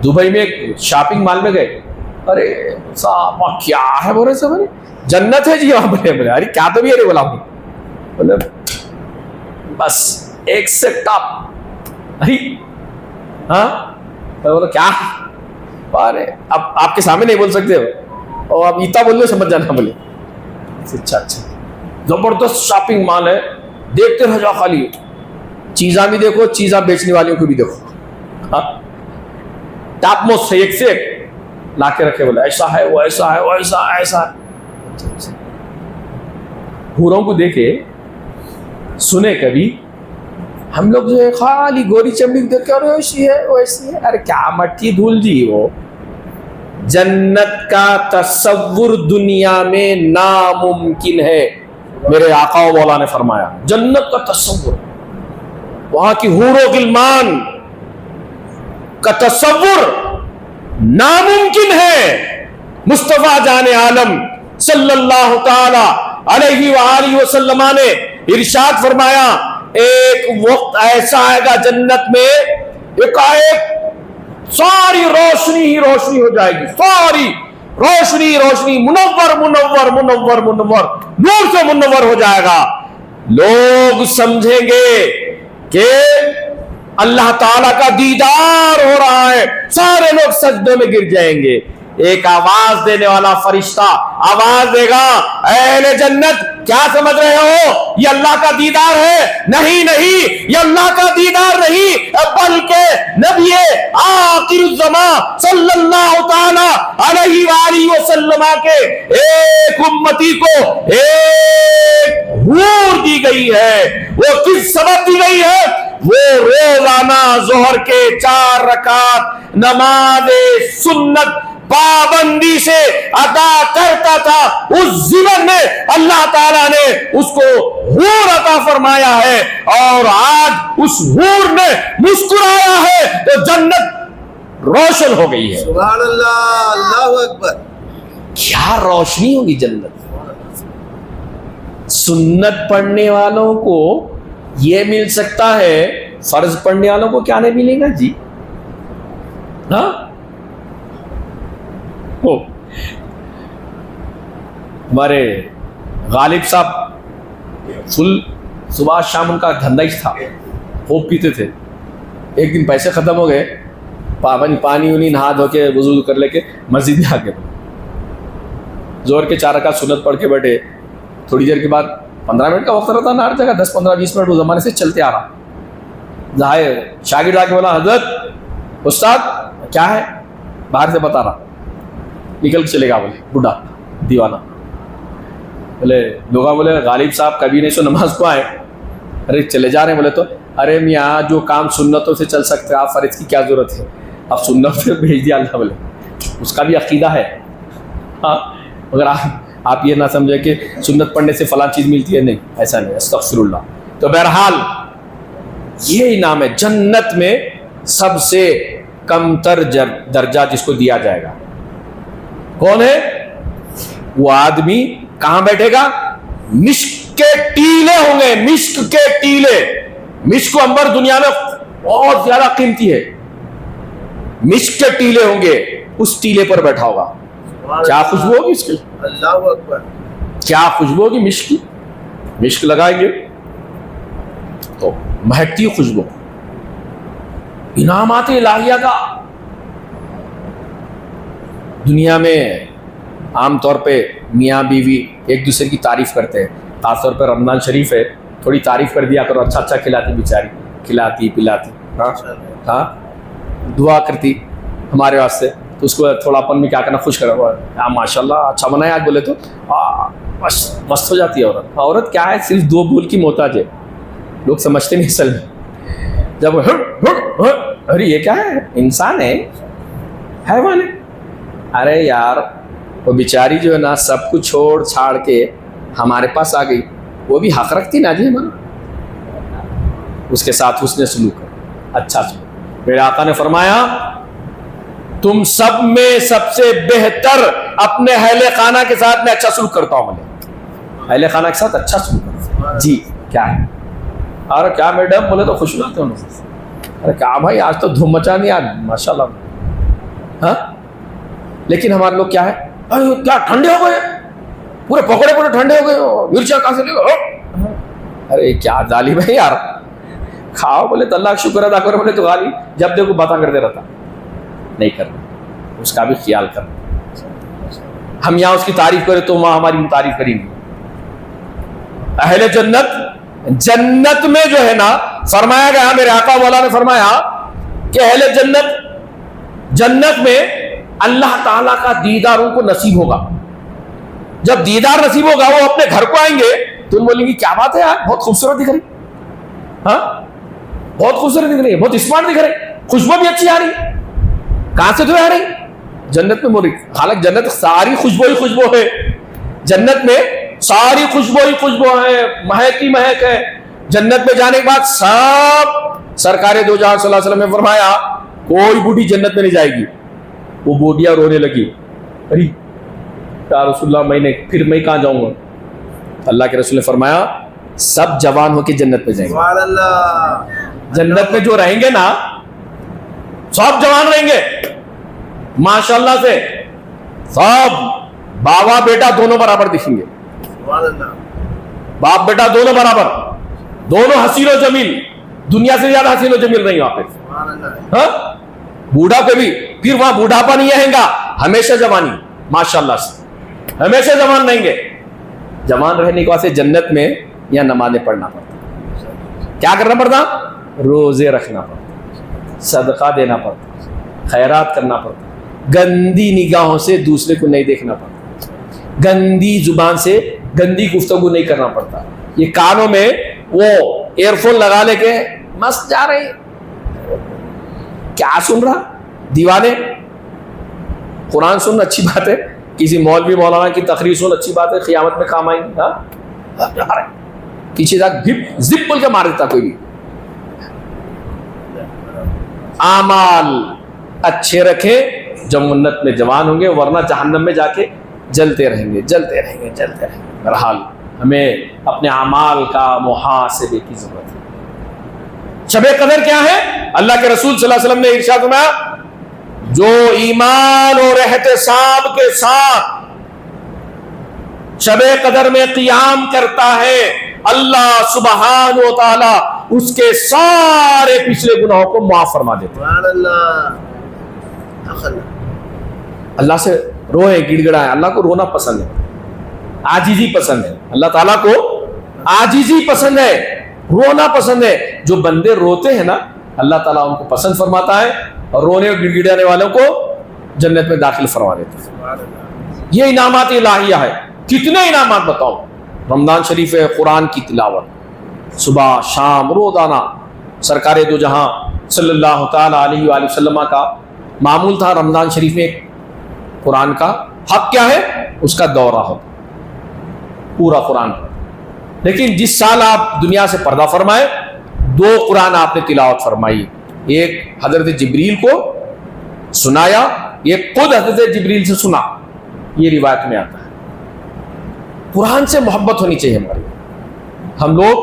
دبئی میں ایک شاپنگ مال میں گئے. ارے صاحب کیا ہے بول رہے سب؟ جنت ہے جی وہاں. بولے ارے کیا تو بھی ارے بولا بولے بس ایک سے ٹاپ. ارے ہاں بولے کیا؟ ارے اب آپ کے سامنے نہیں بول سکتے ہو اور آپ ایتا بول لو سمجھ جانا. بولے اچھا اچھا زبردست شاپنگ مال ہے، دیکھتے رہ جاؤ، خالی چیزاں بھی دیکھو، چیزاں بیچنے والیوں کو بھی دیکھو. ٹاپ موسٹ ہے، ایک سے ایک لا کے رکھے. بولے ایسا ہے وہ ایسا ہے وہ ایسا ایسا ہے. حوروں کو دیکھے سنے کبھی ہم لوگ جو ہے خالی گوری چمڑی دیکھ کے اور ایسی ہے ویسی ہے. ارے کیا مٹی دھول جی. وہ جنت کا تصور دنیا میں ناممکن ہے. میرے آقا و مولا نے فرمایا جنت کا تصور، وہاں کی حور و غلمان کا تصور ناممکن ہے. مصطفیٰ جان عالم صلی اللہ تعالی علیہ وآلہ وسلم نے ارشاد فرمایا ایک وقت ایسا آئے گا جنت میں ایک ساری روشنی ہی روشنی ہو جائے گی، ساری روشنی روشنی، منور منور منور منور، نور سے منور ہو جائے گا. لوگ سمجھیں گے کہ اللہ تعالیٰ کا دیدار ہو رہا ہے، سارے لوگ سجدے میں گر جائیں گے. ایک آواز دینے والا فرشتہ آواز دے گا اے اہل جنت کیا سمجھ رہے ہو یہ اللہ کا دیدار ہے؟ نہیں نہیں، یہ اللہ کا دیدار نہیں بلکہ نبی آخر الزمان صلی اللہ تعالی علیہ وآلہ وسلم کے ایک امتی کو ایک حور دی گئی ہے. وہ کس سبب دی گئی ہے؟ وہ روزانہ ظہر کے 4 رکعت نماز سنت پابندی سے ادا کرتا تھا. اس زمن میں اللہ تعالیٰ نے اس کو حور عطا فرمایا ہے اور آج اس حور نے مسکرایا ہے تو جنت روشن ہو گئی ہے. سبحان اللہ، اللہ اکبر. کیا روشنی ہوگی جنت. سنت پڑھنے والوں کو یہ مل سکتا ہے، فرض پڑھنے والوں کو کیا نہیں ملے گا جی؟ ہاں ہمارے غالب صاحب فل صبح شام ان کا دھندا ہی تھا، خوب پیتے تھے. ایک دن پیسے ختم ہو گئے، پانی وانی نہا دھو کے وضو کر لے کے مسجد میں آ کے زور کے 4 رکعت سنت پڑھ کے بیٹھے. تھوڑی دیر کے بعد 15 منٹ کا وقت رہتا نا ہر جگہ، 10-15-20 منٹ وہ زمانے سے چلتے آ رہا. ظاہر شاگرد آ کے بولا حضرت استاد کیا ہے؟ باہر سے بتا رہا. نکل کے چلے گا بولے بڈھا دیوانہ. بولے لوگا بولے غالب صاحب کبھی نہیں سو نماز کو آئے. ارے چلے جا رہے ہیں. بولے تو ارے میاں جو کام سنتوں سے چل سکتے آپ فرض کی کیا ضرورت ہے؟ اب سنت سے بھیج دیا اللہ. بولے اس کا بھی عقیدہ ہے. ہاں اگر آپ یہ نہ سمجھے کہ سنت پڑھنے سے فلاں چیز ملتی ہے، نہیں ایسا نہیں، استغفر اللہ. تو بہرحال یہ انعام ہے جنت میں سب سے کم تر درجہ جس کو دیا جائے گا. کون ہے وہ آدمی؟ کہاں بیٹھے گا؟ مشک کے ٹیلے ہوں گے، مشک کے ٹیلے. مشک و عنبر دنیا میں بہت زیادہ قیمتی ہے. مشک کے ٹیلے ہوں گے، اس ٹیلے پر بیٹھا ہوگا. کیا خوشبو ہوگی اس کی؟ اللہ اکبر. کیا خوشبو ہوگی مشک کی؟ مشک لگائیں گے تو مہکتی خوشبو. انعامات الہیہ کا دنیا میں عام طور پہ میاں بیوی ایک دوسرے کی تعریف کرتے ہیں. خاص طور پہ رمضان شریف ہے، تھوڑی تعریف کر دیا کرو. اچھا اچھا کھلاتی بیچاری، کھلاتی پلاتی، ہاں دعا کرتی ہمارے واسطے. تو اس کو تھوڑا اپن میں کیا کرنا، خوش کرا ہوا ہے ماشاء اللہ اچھا بنا ہے آج. بولے تو بس مست ہو جاتی ہے عورت. عورت کیا ہے؟ صرف 2 بول کی محتاج ہے. لوگ سمجھتے نہیں اصل میں. جب ارے یہ کیا ہے؟ انسان ہے، حیوان ہے. ارے یار وہ بیچاری جو ہے نا سب کچھ چھوڑ چھاڑ کے ہمارے پاس آ گئی. وہ بھی حق رکھتی نا جی ہمارا، اس کے ساتھ حسن سلوک کر، اچھا سلوک. میرے آقا نے فرمایا تم سب میں سب سے بہتر اپنے اہل خانہ کے ساتھ میں اچھا سلوک کرتا ہوں. اہل خانہ کے ساتھ اچھا سلوک کرتا ہوں. جی کیا ہے؟ ارے کیا میڈم بولے تو خوش ہوتے ہیں. ارے کیا بھائی آج تو دھوم مچا نہیں آج ماشاء اللہ. ہاں لیکن ہمارے لوگ کیا ہے, کیا ٹھنڈے ہو گئے, پورے پکوڑے پورے ٹھنڈے ہو گئے, مرچا کہاں سے لے گئے. ارے کیا ظالم ہے یار, کھاؤ بولے تو اللہ کا شکر ادا کرو, بولے تو غالی جب دیکھو باتاں کرتے رہتا. نہیں کرنا, اس کا بھی خیال کرنا. ہم یہاں اس کی تعریف کریں تو وہاں ہماری تعریف کریں گے. اہل جنت میں جو ہے نا, فرمایا گیا میرے آقا مولا نے فرمایا کہ اہل جنت میں اللہ تعالیٰ کا دیدار ان کو نصیب ہوگا. جب دیدار نصیب ہوگا وہ اپنے گھر کو آئیں گے تو بولیں گے کیا بات ہے یار, بہت خوبصورت دکھ رہی, ہاں بہت خوبصورت دکھ رہی ہے, بہت اسمارٹ دکھ رہی, خوشبو بھی اچھی آ رہی. کہاں سے تو آ رہی؟ جنت میں. بول رہی حالانکہ جنت ساری خوشبو ہی خوشبو ہے. جنت میں ساری خوشبو ہی خوشبو ہے, مہک ہی مہک ہے. جنت میں جانے کے بعد سب سرکار دو جہاں صلی اللہ علیہ وسلم نے فرمایا کوئی بوڑھی جنت میں نہیں جائے گی. وہ بوڑھیاں رونے لگی, ارے یا رسول اللہ میں کہاں جاؤں گا. اللہ کے رسول نے فرمایا سب جوان ہو کے جنت میں جائیں گے. سبحان اللہ. جنت میں جو رہیں گے نا سب جوان رہیں گے ماشاءاللہ سے, سب بابا بیٹا دونوں برابر دکھیں گے. سبحان اللہ. باپ بیٹا دونوں برابر, دونوں حسین و جمیل, دنیا سے زیادہ حسین و جمیل رہیں وہاں پہ. سبحان اللہ. ہاں بوڑھا پہ بھی پھر وہاں بوڑھاپا نہیں رہیں گا, ہمیشہ جوانی ماشاءاللہ سے, ہمیشہ جوان رہیں گے. جوان رہنے کے واسطے جنت میں یا نمازیں پڑھنا پڑتا, کیا کرنا پڑتا, روزے رکھنا پڑتا, صدقہ دینا پڑتا, خیرات کرنا پڑتا, گندی نگاہوں سے دوسرے کو نہیں دیکھنا پڑتا, گندی زبان سے گندی گفتگو نہیں کرنا پڑتا. یہ کانوں میں وہ ایئر فون لگا لے کے مست جا رہے, کیا سن رہا, دیوانے. قرآن سننا اچھی بات ہے, کسی مولوی مولانا کی تقریر سن اچھی بات ہے, قیامت میں کام آئیں گے. ہاں پیچھے جا زپ بول کے مار دیتا کوئی بھی. اعمال اچھے رکھیں جب جنت میں جوان ہوں گے, ورنہ جہنم میں جا کے جلتے رہیں گے. بہرحال ہمیں اپنے اعمال کا محاسبے کی ضرورت ہے. شب قدر کیا ہے؟ اللہ کے رسول صلی اللہ علیہ وسلم نے ارشاد فرمایا جو ایمان اور احتساب کے ساتھ شب قدر میں قیام کرتا ہے اللہ سبحانہ و تعالی اس کے سارے پچھلے گناہوں کو معاف فرما دیتے ہیں. سبحان اللہ. اللہ سے روئے گڑ گڑائیں. اللہ کو رونا پسند ہے, عاجزی پسند ہے. اللہ تعالیٰ کو عاجزی پسند ہے, رونا پسند ہے. جو بندے روتے ہیں نا اللہ تعالیٰ ان کو پسند فرماتا ہے, اور رونے اور گڑ گڑانے والوں کو جنت میں داخل فرما دیتے ہیں. یہ انعامات الہیہ ہے. کتنے انعامات بتاؤ. رمضان شریف ہے, قرآن کی تلاوت صبح شام روزانہ. سرکار دو جہاں صلی اللہ تعالیٰ علیہ وآلہ وسلم کا معمول تھا رمضان شریف میں قرآن کا حق کیا ہے, اس کا دورہ ہو پورا قرآن. لیکن جس سال آپ دنیا سے پردہ فرمائے 2 قرآن آپ نے تلاوت فرمائی. ایک حضرت جبریل کو سنایا, ایک خود حضرت جبریل سے سنا. یہ روایت میں آتا ہے. قرآن سے محبت ہونی چاہیے ہماری. ہم لوگ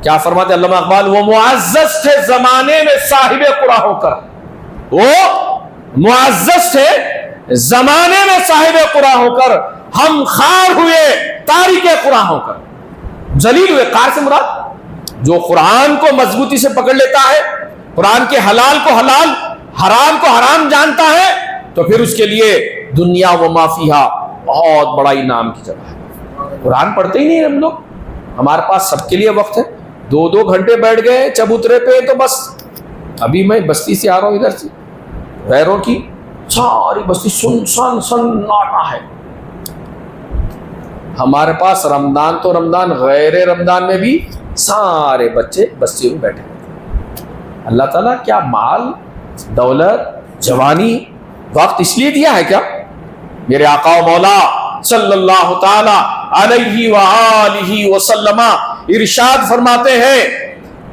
کیا فرماتے علامہ اقبال, وہ معزز تھے زمانے میں صاحب قرآن ہو کر, وہ معزز تھے زمانے میں صاحب قرآن ہو کر, ہم خار ہوئے تاریک قرآن ہو کر. ذلیل ہوئے, قار سے مراد جو قرآن کو مضبوطی سے پکڑ لیتا ہے, قرآن کے حلال کو حلال حرام کو حرام جانتا ہے, تو پھر اس کے لیے دنیا و ما فیہا بہت بڑا انعام کی جگہ ہے. قرآن پڑھتے ہی نہیں ہم لوگ. ہمارے پاس سب کے لیے وقت ہے, 2 گھنٹے بیٹھ گئے چبوترے پہ تو بس. ابھی میں بستی سے آ رہا ہوں, ادھر سے غیروں کی ساری بستی سناٹا ہے. ہمارے پاس رمضان تو رمضان, غیر رمضان میں بھی سارے بچے بستیوں میں بیٹھے ہیں. اللہ تعالیٰ کیا مال دولت جوانی وقت اس لیے دیا ہے کیا؟ میرے آقا و مولا صلی اللہ تعالی علیہ وآلہ وسلم ارشاد فرماتے ہیں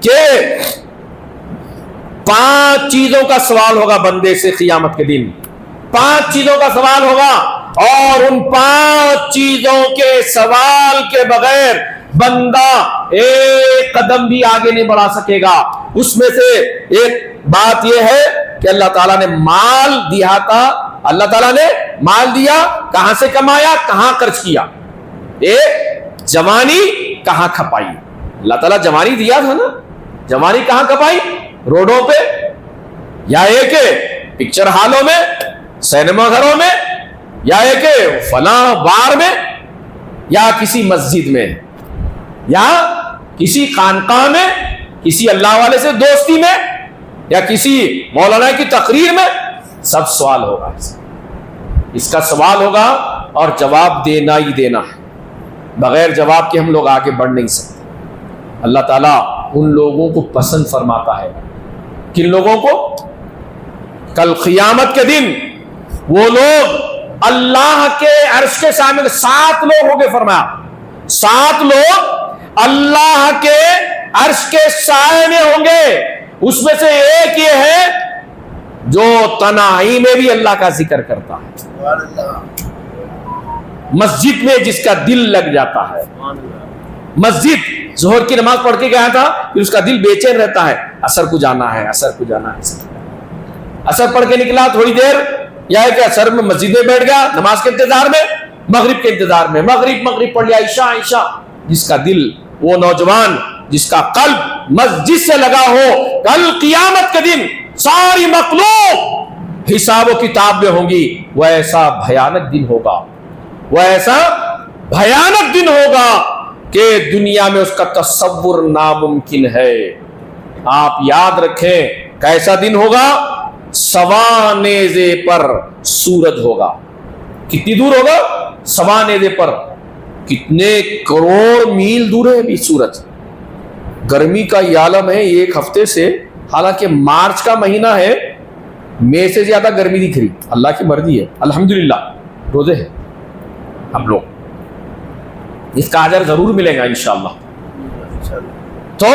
کہ 5 چیزوں کا سوال ہوگا بندے سے قیامت کے دن. 5 چیزوں کا سوال ہوگا, اور ان 5 چیزوں کے سوال کے بغیر بندہ ایک قدم بھی آگے نہیں بڑھا سکے گا. اس میں سے ایک بات یہ ہے کہ اللہ تعالیٰ نے مال دیا تھا, اللہ تعالیٰ نے مال دیا, کہاں سے کمایا, کہاں خرچ کیا. ایک جوانی کہاں کھپائی, اللہ تعالیٰ جوانی دیا تھا نا, جوانی کہاں کھپائی, روڈوں پہ, یا ایک پکچر ہالوں میں, سینما گھروں میں, یا ایک فلاں بار میں, یا کسی مسجد میں, یا کسی خانقاہ میں, کسی اللہ والے سے دوستی میں, یا کسی مولانا کی تقریر میں. سب سوال ہوگا, اس کا سوال ہوگا اور جواب دینا ہی دینا ہے. بغیر جواب کے ہم لوگ آگے بڑھ نہیں سکتے. اللہ تعالیٰ ان لوگوں کو پسند فرماتا ہے. کن لوگوں کو؟ کل قیامت کے دن وہ لوگ اللہ کے عرش کے سامنے 7 لوگ ہوں گے. فرمایا 7 لوگ اللہ کے عرش کے سائے میں ہوں گے. اس میں سے ایک یہ ہے جو تنہائی میں بھی اللہ کا ذکر کرتا ہے, سبحان اللہ. مسجد میں جس کا دل لگ جاتا ہے. مسجد ظہر کی نماز پڑھ کے گیا تھا, پھر اس کا دل بے چین رہتا ہے, عصر کو جانا ہے, عصر کو جانا ہے. عصر پڑھ کے نکلا تھوڑی دیر, یا ہے کہ عصر میں مسجد میں بیٹھ گیا نماز کے انتظار میں, مغرب کے انتظار میں, مغرب پڑھ لیا, عشاء. جس کا دل, وہ نوجوان جس کا قلب مسجد سے لگا ہو, کل قیامت کے دن ساری مخلوق حساب و کتاب میں ہوں گی. وہ ایسا بھیانک دن ہوگا, وہ ایسا بھیانک دن ہوگا کہ دنیا میں اس کا تصور ناممکن ہے. آپ یاد رکھیں کیسا دن ہوگا. سوا نیزے پر سورج ہوگا. کتنی دور ہوگا؟ سوا نیزے پر. کتنے کروڑ میل دور ہے ابھی سورج. گرمی کا یہ عالم ہے 1 ہفتے سے, حالانکہ مارچ کا مہینہ ہے, مئی سے زیادہ گرمی دکھ رہی. اللہ کی مرضی ہے, الحمدللہ روزے ہیں ہم لوگ, اس کا اجر ضرور ملے گا انشاءاللہ. تو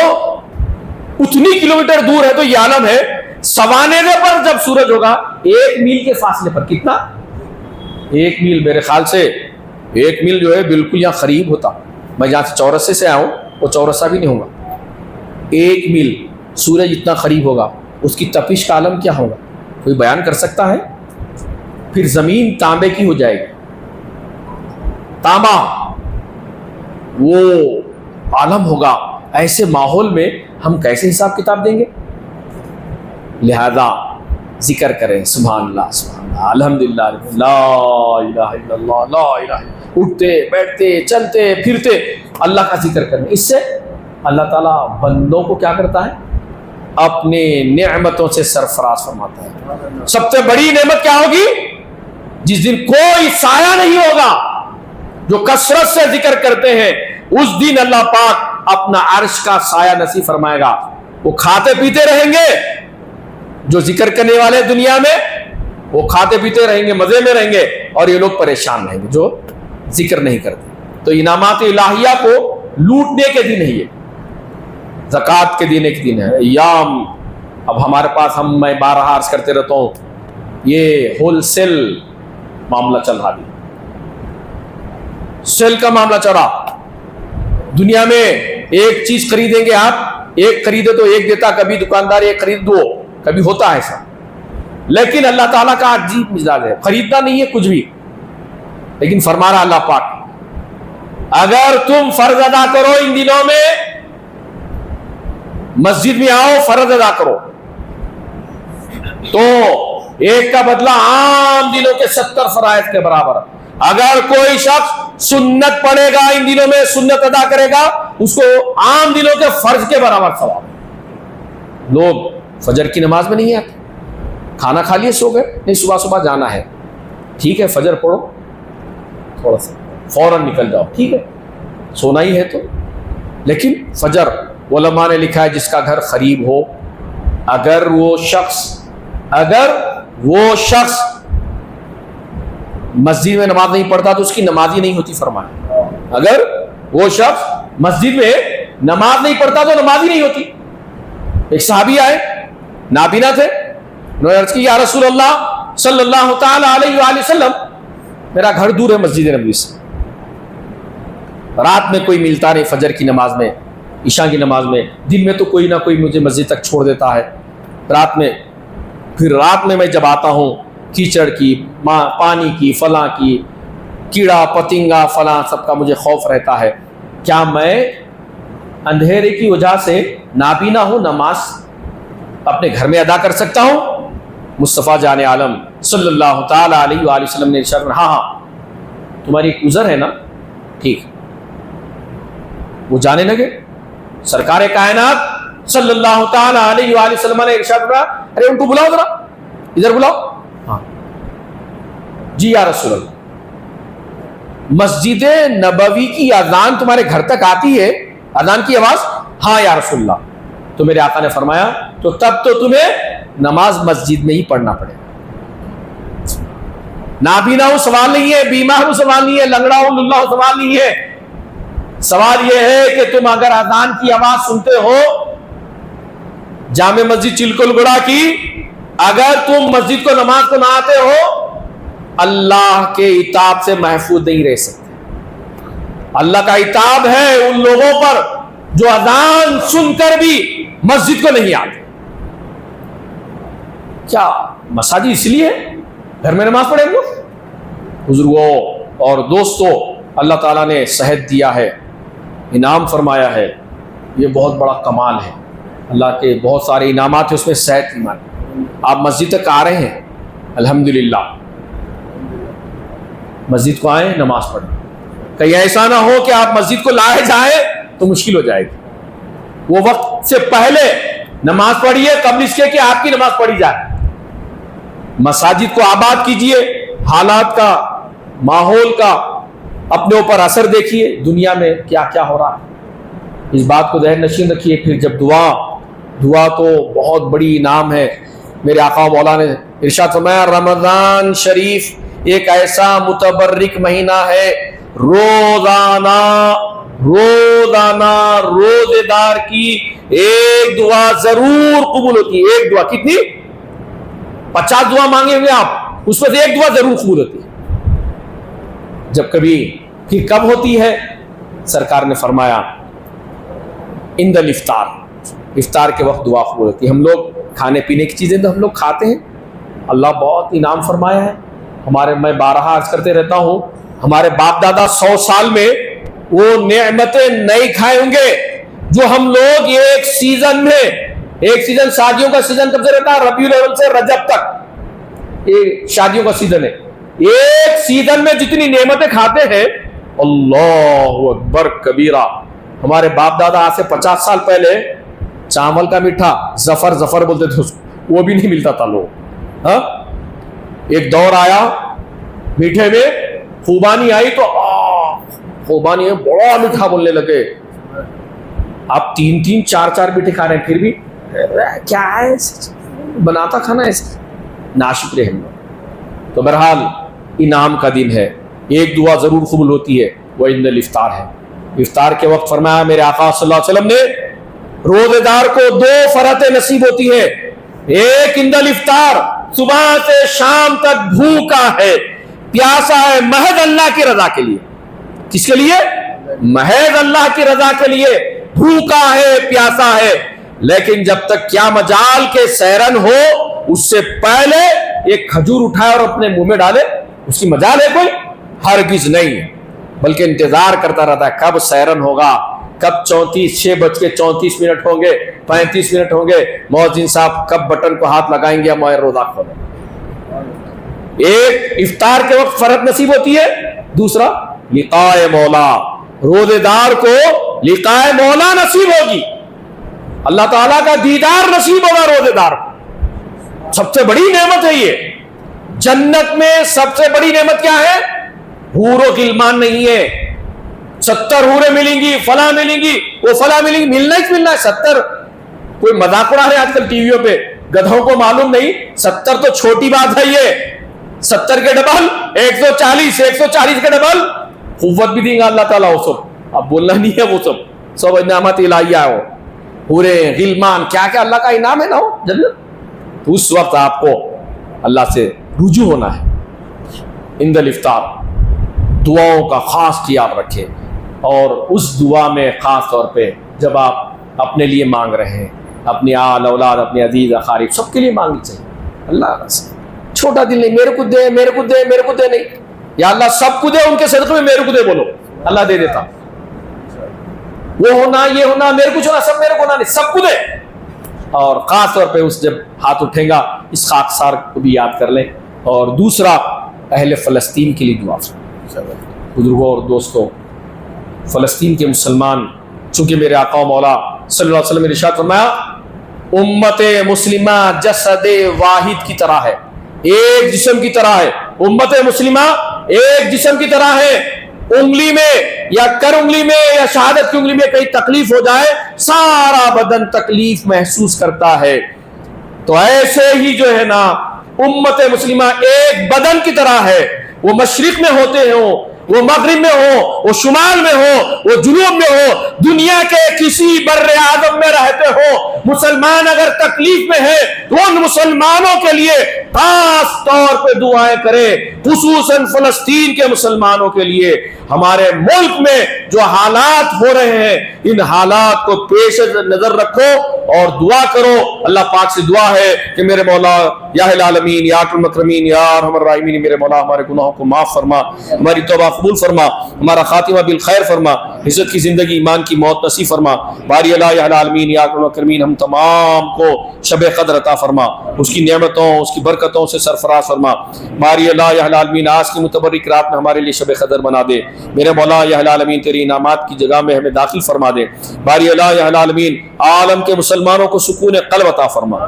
اتنی کلومیٹر دور ہے تو یہ عالم ہے. سوانحے پر جب سورج ہوگا 1 میل کے فاصلے پر, کتنا 1 میل, میرے خیال سے 1 میل جو ہے بالکل یہاں قریب ہوتا. میں جہاں سے چورسے سے آیا ہوں وہ چورسا بھی نہیں ہوگا. 1 میل سورج اتنا قریب ہوگا, اس کی تپش کا عالم کیا ہوگا کوئی بیان کر سکتا ہے؟ پھر زمین تانبے کی ہو جائے گی, تانبا وہ عالم ہوگا. ایسے ماحول میں ہم کیسے حساب کتاب دیں گے؟ لہذا ذکر کریں سبحان اللہ, سبحان اللہ, الحمدللہ, لا الہ الا اللہ, لا الہ, اٹھتے بیٹھتے چلتے پھرتے اللہ کا ذکر کریں. اس سے اللہ تعالیٰ بندوں کو کیا کرتا ہے؟ اپنے نعمتوں سے سرفراز فرماتا ہے. سب سے بڑی نعمت کیا ہوگی؟ جس دن کوئی سایہ نہیں ہوگا. جو کثرت سے ذکر کرتے ہیں اس دن اللہ پاک اپنا عرش کا سایہ نصیب فرمائے گا. وہ کھاتے پیتے رہیں گے, جو ذکر کرنے والے دنیا میں وہ کھاتے پیتے رہیں گے, مزے میں رہیں گے, اور یہ لوگ پریشان رہیں گے جو ذکر نہیں کرتے. تو انعامات الہیہ کو لوٹنے کے دن ہے, یہ زکوٰۃ کے دن ایک دن ہے. ایام اب ہمارے پاس, میں بارہا عرض کرتے رہتا ہوں, یہ ہول سیل معاملہ چل رہا, بھی سیل کا معاملہ چل رہا. دنیا میں ایک چیز خریدیں گے آپ, ایک خریدے تو ایک دیتا, کبھی دکاندار ایک خرید دو, کبھی ہوتا ہے ایسا. لیکن اللہ تعالیٰ کا عجیب مزاج ہے, خریدنا نہیں ہے کچھ بھی, لیکن فرما رہا اللہ پاک اگر تم فرض ادا کرو ان دنوں میں, مسجد میں آؤ فرض ادا کرو, تو ایک کا بدلہ عام دنوں کے 70 فرائض کے برابر. اگر کوئی شخص سنت پڑھے گا ان دنوں میں, سنت ادا کرے گا, اس کو عام دنوں کے فرض کے برابر ثواب. لوگ فجر کی نماز میں نہیں آتے, کھانا کھا لیے سو گئے, نہیں صبح صبح جانا ہے, ٹھیک ہے فجر پڑھو تھوڑا سا, فوراً نکل جاؤ, ٹھیک ہے سونا ہی ہے تو. لیکن فجر علماء نے لکھا ہے جس کا گھر قریب ہو, اگر وہ شخص مسجد میں نماز نہیں پڑھتا تو اس کی نماز ہی نہیں ہوتی. فرمایا اگر وہ شخص مسجد میں نماز نہیں پڑھتا تو نماز ہی نہیں ہوتی. ایک صحابی آئے نابینا تھے. انہوں نے عرض کی یا رسول اللہ صلی اللہ تعالی علیہ وآلہ وسلم میرا گھر دور ہے مسجد نبوی سے, رات میں کوئی ملتا نہیں, فجر کی نماز میں, عشاء کی نماز میں, دن میں تو کوئی نہ کوئی مجھے مسجد تک چھوڑ دیتا ہے, رات میں پھر رات میں جب آتا ہوں کیچڑ کی, پانی کی, فلاں کی, کیڑا پتنگا فلاں سب کا مجھے خوف رہتا ہے, کیا میں اندھیرے کی وجہ سے نابینا ہوں نماز اپنے گھر میں ادا کر سکتا ہوں؟ مصطفیٰ جان عالم صلی اللہ تعالی علیہ وآلہ وسلم نے ارشاد فرمایا ہاں تمہاری ایک عذر ہے نا, ٹھیک. وہ جانے لگے. سرکار کائنات صلی اللہ تعالی علیہ وآلہ وسلم نے ارشاد فرمایا ارے ان کو بلاؤ, ذرا ادھر بلاؤ. ہاں جی یا رسول اللہ, مسجد نبوی کی اذان تمہارے گھر تک آتی ہے, اذان کی آواز؟ ہاں یا رسول اللہ. تو میرے آقا نے فرمایا تو تب تو تمہیں نماز مسجد میں ہی پڑھنا پڑے. نابینا ہوں سوال نہیں ہے, بیمار ہوں سوال نہیں ہے, لنگڑا ہوں للہ ہوں سوال نہیں ہے. سوال یہ ہے کہ تم اگر اذان کی آواز سنتے ہو جامع مسجد چلکل گڑا کی, اگر تم مسجد کو نماز کو نہ آتے ہو, اللہ کے عتاب سے محفوظ نہیں رہ سکتے. اللہ کا عتاب ہے ان لوگوں پر جو اذان سن کر بھی مسجد کو نہیں آتے. کیا مساجد اس لیے گھر میں نماز پڑھیں گے؟ بزرگوں اور دوستوں, اللہ تعالیٰ نے صحت دیا ہے, انعام فرمایا ہے, یہ بہت بڑا کمال ہے. اللہ کے بہت سارے انعامات ہیں, اس میں صحت ایمان. آپ مسجد تک آ رہے ہیں الحمدللہ, مسجد کو آئیں نماز پڑھیں. کہیں ایسا نہ ہو کہ آپ مسجد کو لائے جائیں تو مشکل ہو جائے گی. وہ وقت سے پہلے نماز پڑھیے قبل اس کے کہ آپ کی نماز پڑھی جائے. مساجد کو آباد کیجئے, حالات کا, ماحول کا اپنے اوپر اثر دیکھیے, دنیا میں کیا کیا ہو رہا ہے, اس بات کو ذہن نشین رکھیے. پھر جب دعا تو بہت بڑی انعام ہے. میرے آقا مولا نے ارشاد فرمایا رمضان شریف ایک ایسا متبرک مہینہ ہے, روزانہ روزے دار کی ایک دعا ضرور قبول ہوتی ہے. ایک دعا کتنی؟ 50 دعا مانگے ہوئے آپ, اس میں سے ایک دعا ضرور قبول ہوتی ہے. جب کبھی پھر کب ہوتی ہے؟ سرکار نے فرمایا عند الافطار, افطار کے وقت دعا قبول ہوتی ہے. ہم لوگ کھانے پینے کی چیزیں تو ہم لوگ کھاتے ہیں, اللہ بہت انعام فرمایا ہے ہمارے. میں بارہا عرض کرتے رہتا ہوں, ہمارے باپ دادا 100 سال میں وہ نعمتیں نہیں کھائے ہوں گے جو ہم لوگ ایک سیزن میں, ایک سیزن شادیوں کا سیزن کب سے رہتا ہے؟ ربیع الاول سے رجب تک, یہ شادیوں کا سیزن ہے. ایک سیزن میں جتنی نعمتیں کھاتے ہیں, اللہ اکبر کبیرہ. ہمارے باپ دادا آج سے 50 سال پہلے چاول کا میٹھا زفر بولتے تھے اس کو, وہ بھی نہیں ملتا تھا لوگ. ہاں ایک دور آیا میٹھے میں, خوبانی آئی تو خوبانی ہے بڑا میٹھا بولنے لگے. آپ 3 4 میٹھے کھا رہے ہیں پھر بھی کیا ہے, بناتا کھانا ایسے, ناشکرے ہم لوگ. تو بہرحال انعام کا دن ہے, ایک دعا ضرور قبول ہوتی ہے, وہ عند الافطار ہے. افطار کے وقت فرمایا میرے آقا صلی اللہ علیہ وسلم نے روزے دار کو 2 فرحتیں نصیب ہوتی ہیں. ایک عند الافطار, صبح سے شام تک بھوکا ہے, پیاسا ہے, محض اللہ کی رضا کے لیے. کس کے لیے؟ محض اللہ کی رضا کے لیے بھوکا ہے, پیاسا ہے. لیکن جب تک کیا مجال کے سیرن ہو, اس سے پہلے ایک کھجور اٹھائے اور اپنے منہ میں ڈالے, اس کی مجال ہے کوئی؟ ہرگز نہیں. بلکہ انتظار کرتا رہتا ہے کب سیرن ہوگا, کب 6:34 ہوں گے, 35 منٹ ہوں گے, مؤذن صاحب کب بٹن کو ہاتھ لگائیں گے, ہمارے روزہ کھولیں. ایک افطار کے وقت فرحت نصیب ہوتی ہے. دوسرا لقاء مولا, روزے دار کو لقاء مولا نصیب ہوگی, اللہ تعالیٰ کا دیدار نصیب ہوگا روزے دار کو. سب سے بڑی نعمت ہے یہ. جنت میں سب سے بڑی نعمت کیا ہے؟ حور و غلمان نہیں ہے. 70 حوریں ملیں گی, فلاں ملیں گی, وہ فلاں ملیں گی, ملنا ہی ملنا ہے. 70 کوئی مذاق اڑا رہے آج کل ٹی ویوں پہ, گدھوں کو معلوم نہیں. 70 تو چھوٹی بات ہے, یہ 70 کے ڈبل 140 کے ڈبل قوت بھی دیں گا اللہ تعالیٰ. وہ سب اب بولنا نہیں ہے, وہ سب انعامات الہیہ ہو, حوریں غلمان, کیا کیا اللہ کا انعام ہے نا. ہو جنت تو اس وقت آپ کو اللہ سے رجوع ہونا ہے۔ عند الافطار دعاؤں کا خاص خیال رکھیں، اور اس دعا میں خاص طور پہ جب آپ اپنے لیے مانگ رہے ہیں، اپنی آل اولاد، اپنے عزیز اقارب سب کے لیے مانگنی چاہیے۔ اللہ سے چھوٹا دل نہیں، میرے کو دے میرے کو دے میرے کو دے نہیں، یا اللہ سب کو دے، ان کے صدقے میں میرے کو دے بولو، اللہ دے دیتا۔ وہ ہونا یہ ہونا میرے کو ہونا سب میرے کو ہونا نہیں، سب کو دے۔ اور خاص طور پہ اس جب ہاتھ اٹھیں گا اس خاکسار کو بھی یاد کر لیں۔ اور دوسرا اہل فلسطین کے لیے دعا فرمائیں۔ بزرگوں اور دوستوں، فلسطین کے مسلمان چونکہ میرے آقا و مولا صلی اللہ علیہ وسلم نے ارشاد فرمایا امت مسلمہ جسد واحد کی طرح ہے، ایک جسم کی طرح ہے۔ امت مسلمہ ایک جسم کی طرح ہے، انگلی میں یا کر انگلی میں یا شہادت کی انگلی میں کہیں تکلیف ہو جائے سارا بدن تکلیف محسوس کرتا ہے۔ تو ایسے ہی جو ہے نا امت مسلمہ ایک بدن کی طرح ہے، وہ مشرق میں ہوتے ہوں، وہ مغرب میں ہو، وہ شمال میں ہو، وہ جنوب میں ہو، دنیا کے کسی بر اعظم میں رہتے ہو، مسلمان اگر تکلیف میں ہے تو ان مسلمانوں کے لیے خاص طور پہ دعائیں کریں، خصوصاً فلسطین کے مسلمانوں کے لیے۔ ہمارے ملک میں جو حالات ہو رہے ہیں ان حالات کو پیش نظر رکھو اور دعا کرو۔ اللہ پاک سے دعا ہے کہ میرے مولا یا العالمین یا اکرم الاکرمین یا ارحم الراحمین، میرے مولا ہمارے گناہوں کو معاف فرما، ہماری توبہ قبول فرما، ہمارا خاتمہ بالخیر فرما، عزت کی زندگی ایمان کی موت نصیب فرما۔ باری اللہ یا العالمین یا اکرم الاکرمین ہم تمام کو شب قدر عطا فرما، اس کی نعمتوں اس کی برکتوں سے سرفراز فرما۔ باری اللہ یا العالمین آج کی متبرک رات میں ہمارے لیے شب قدر بنا دے، میرے مولا یا العالمین تیری انعامات کی جگہ میں ہمیں داخل فرما دے۔ باری اللہ یا العالمین عالم کے مسلمانوں کو سکون قلب عطا فرما،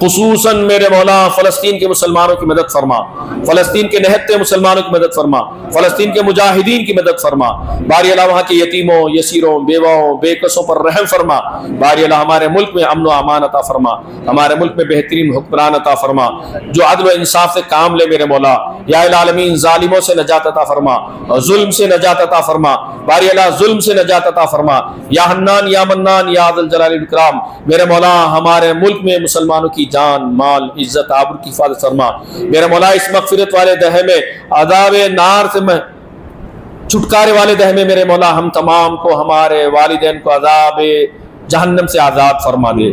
خصوصاً میرے مولا فلسطین کے مسلمانوں کی مدد فرما، فلسطین کے نہتے مسلمانوں کی مدد فرما، فلسطین کے مجاہدین کی مدد فرما۔ باری اللہ وہاں کے یتیموں یسیروں بیواؤں بے کسوں پر رحم فرما۔ باری اللہ ہمارے ملک میں امن و امان عطا فرما، ہمارے ملک میں بہترین حکمران عطا فرما جو عدل و انصاف سے کام لے میرے مولا یا العالمین۔ ظالموں سے نجات عطا فرما، ظلم سے نجات عطا فرما، باری اللہ ظلم سے نجات عطا فرما یا حنان یا منان یا ذو الجلال والاکرام۔ میرے مولا ہمارے ملک میں مسلمانوں کی جان مال عزت آبرو کی حفاظت فرما۔ میرے مولا اس مغفرت والے دہے میں عذاب نار سے چھٹکارے والے دہے میں میرے مولا ہم تمام کو ہمارے والدین کو عذاب جہنم سے آزاد فرما دے۔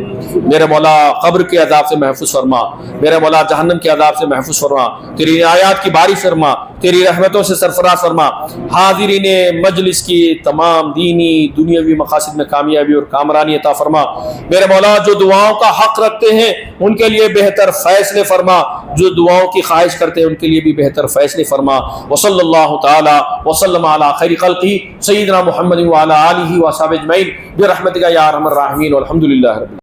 میرے مولا قبر کے عذاب سے محفوظ فرما، میرے مولا جہنم کے عذاب سے محفوظ فرما، تیری آیات کی بارش فرما، تیری رحمتوں سے سرفراز فرما۔ حاضرین مجلس کی تمام دینی دنیاوی مقاصد میں کامیابی اور کامرانی عطا فرما۔ میرے مولا جو دعاؤں کا حق رکھتے ہیں ان کے لیے بہتر فیصلے فرما، جو دعاؤں کی خواہش کرتے ہیں ان کے لیے بھی بہتر فیصلے فرما۔ وصلی اللہ تعالی وسلم علی خیر خلقہ سیدنا محمد وعلی آلہ وصحبہ اجمعین برحمتک یا ارحم الراحمین والحمد للہ رب العالمین۔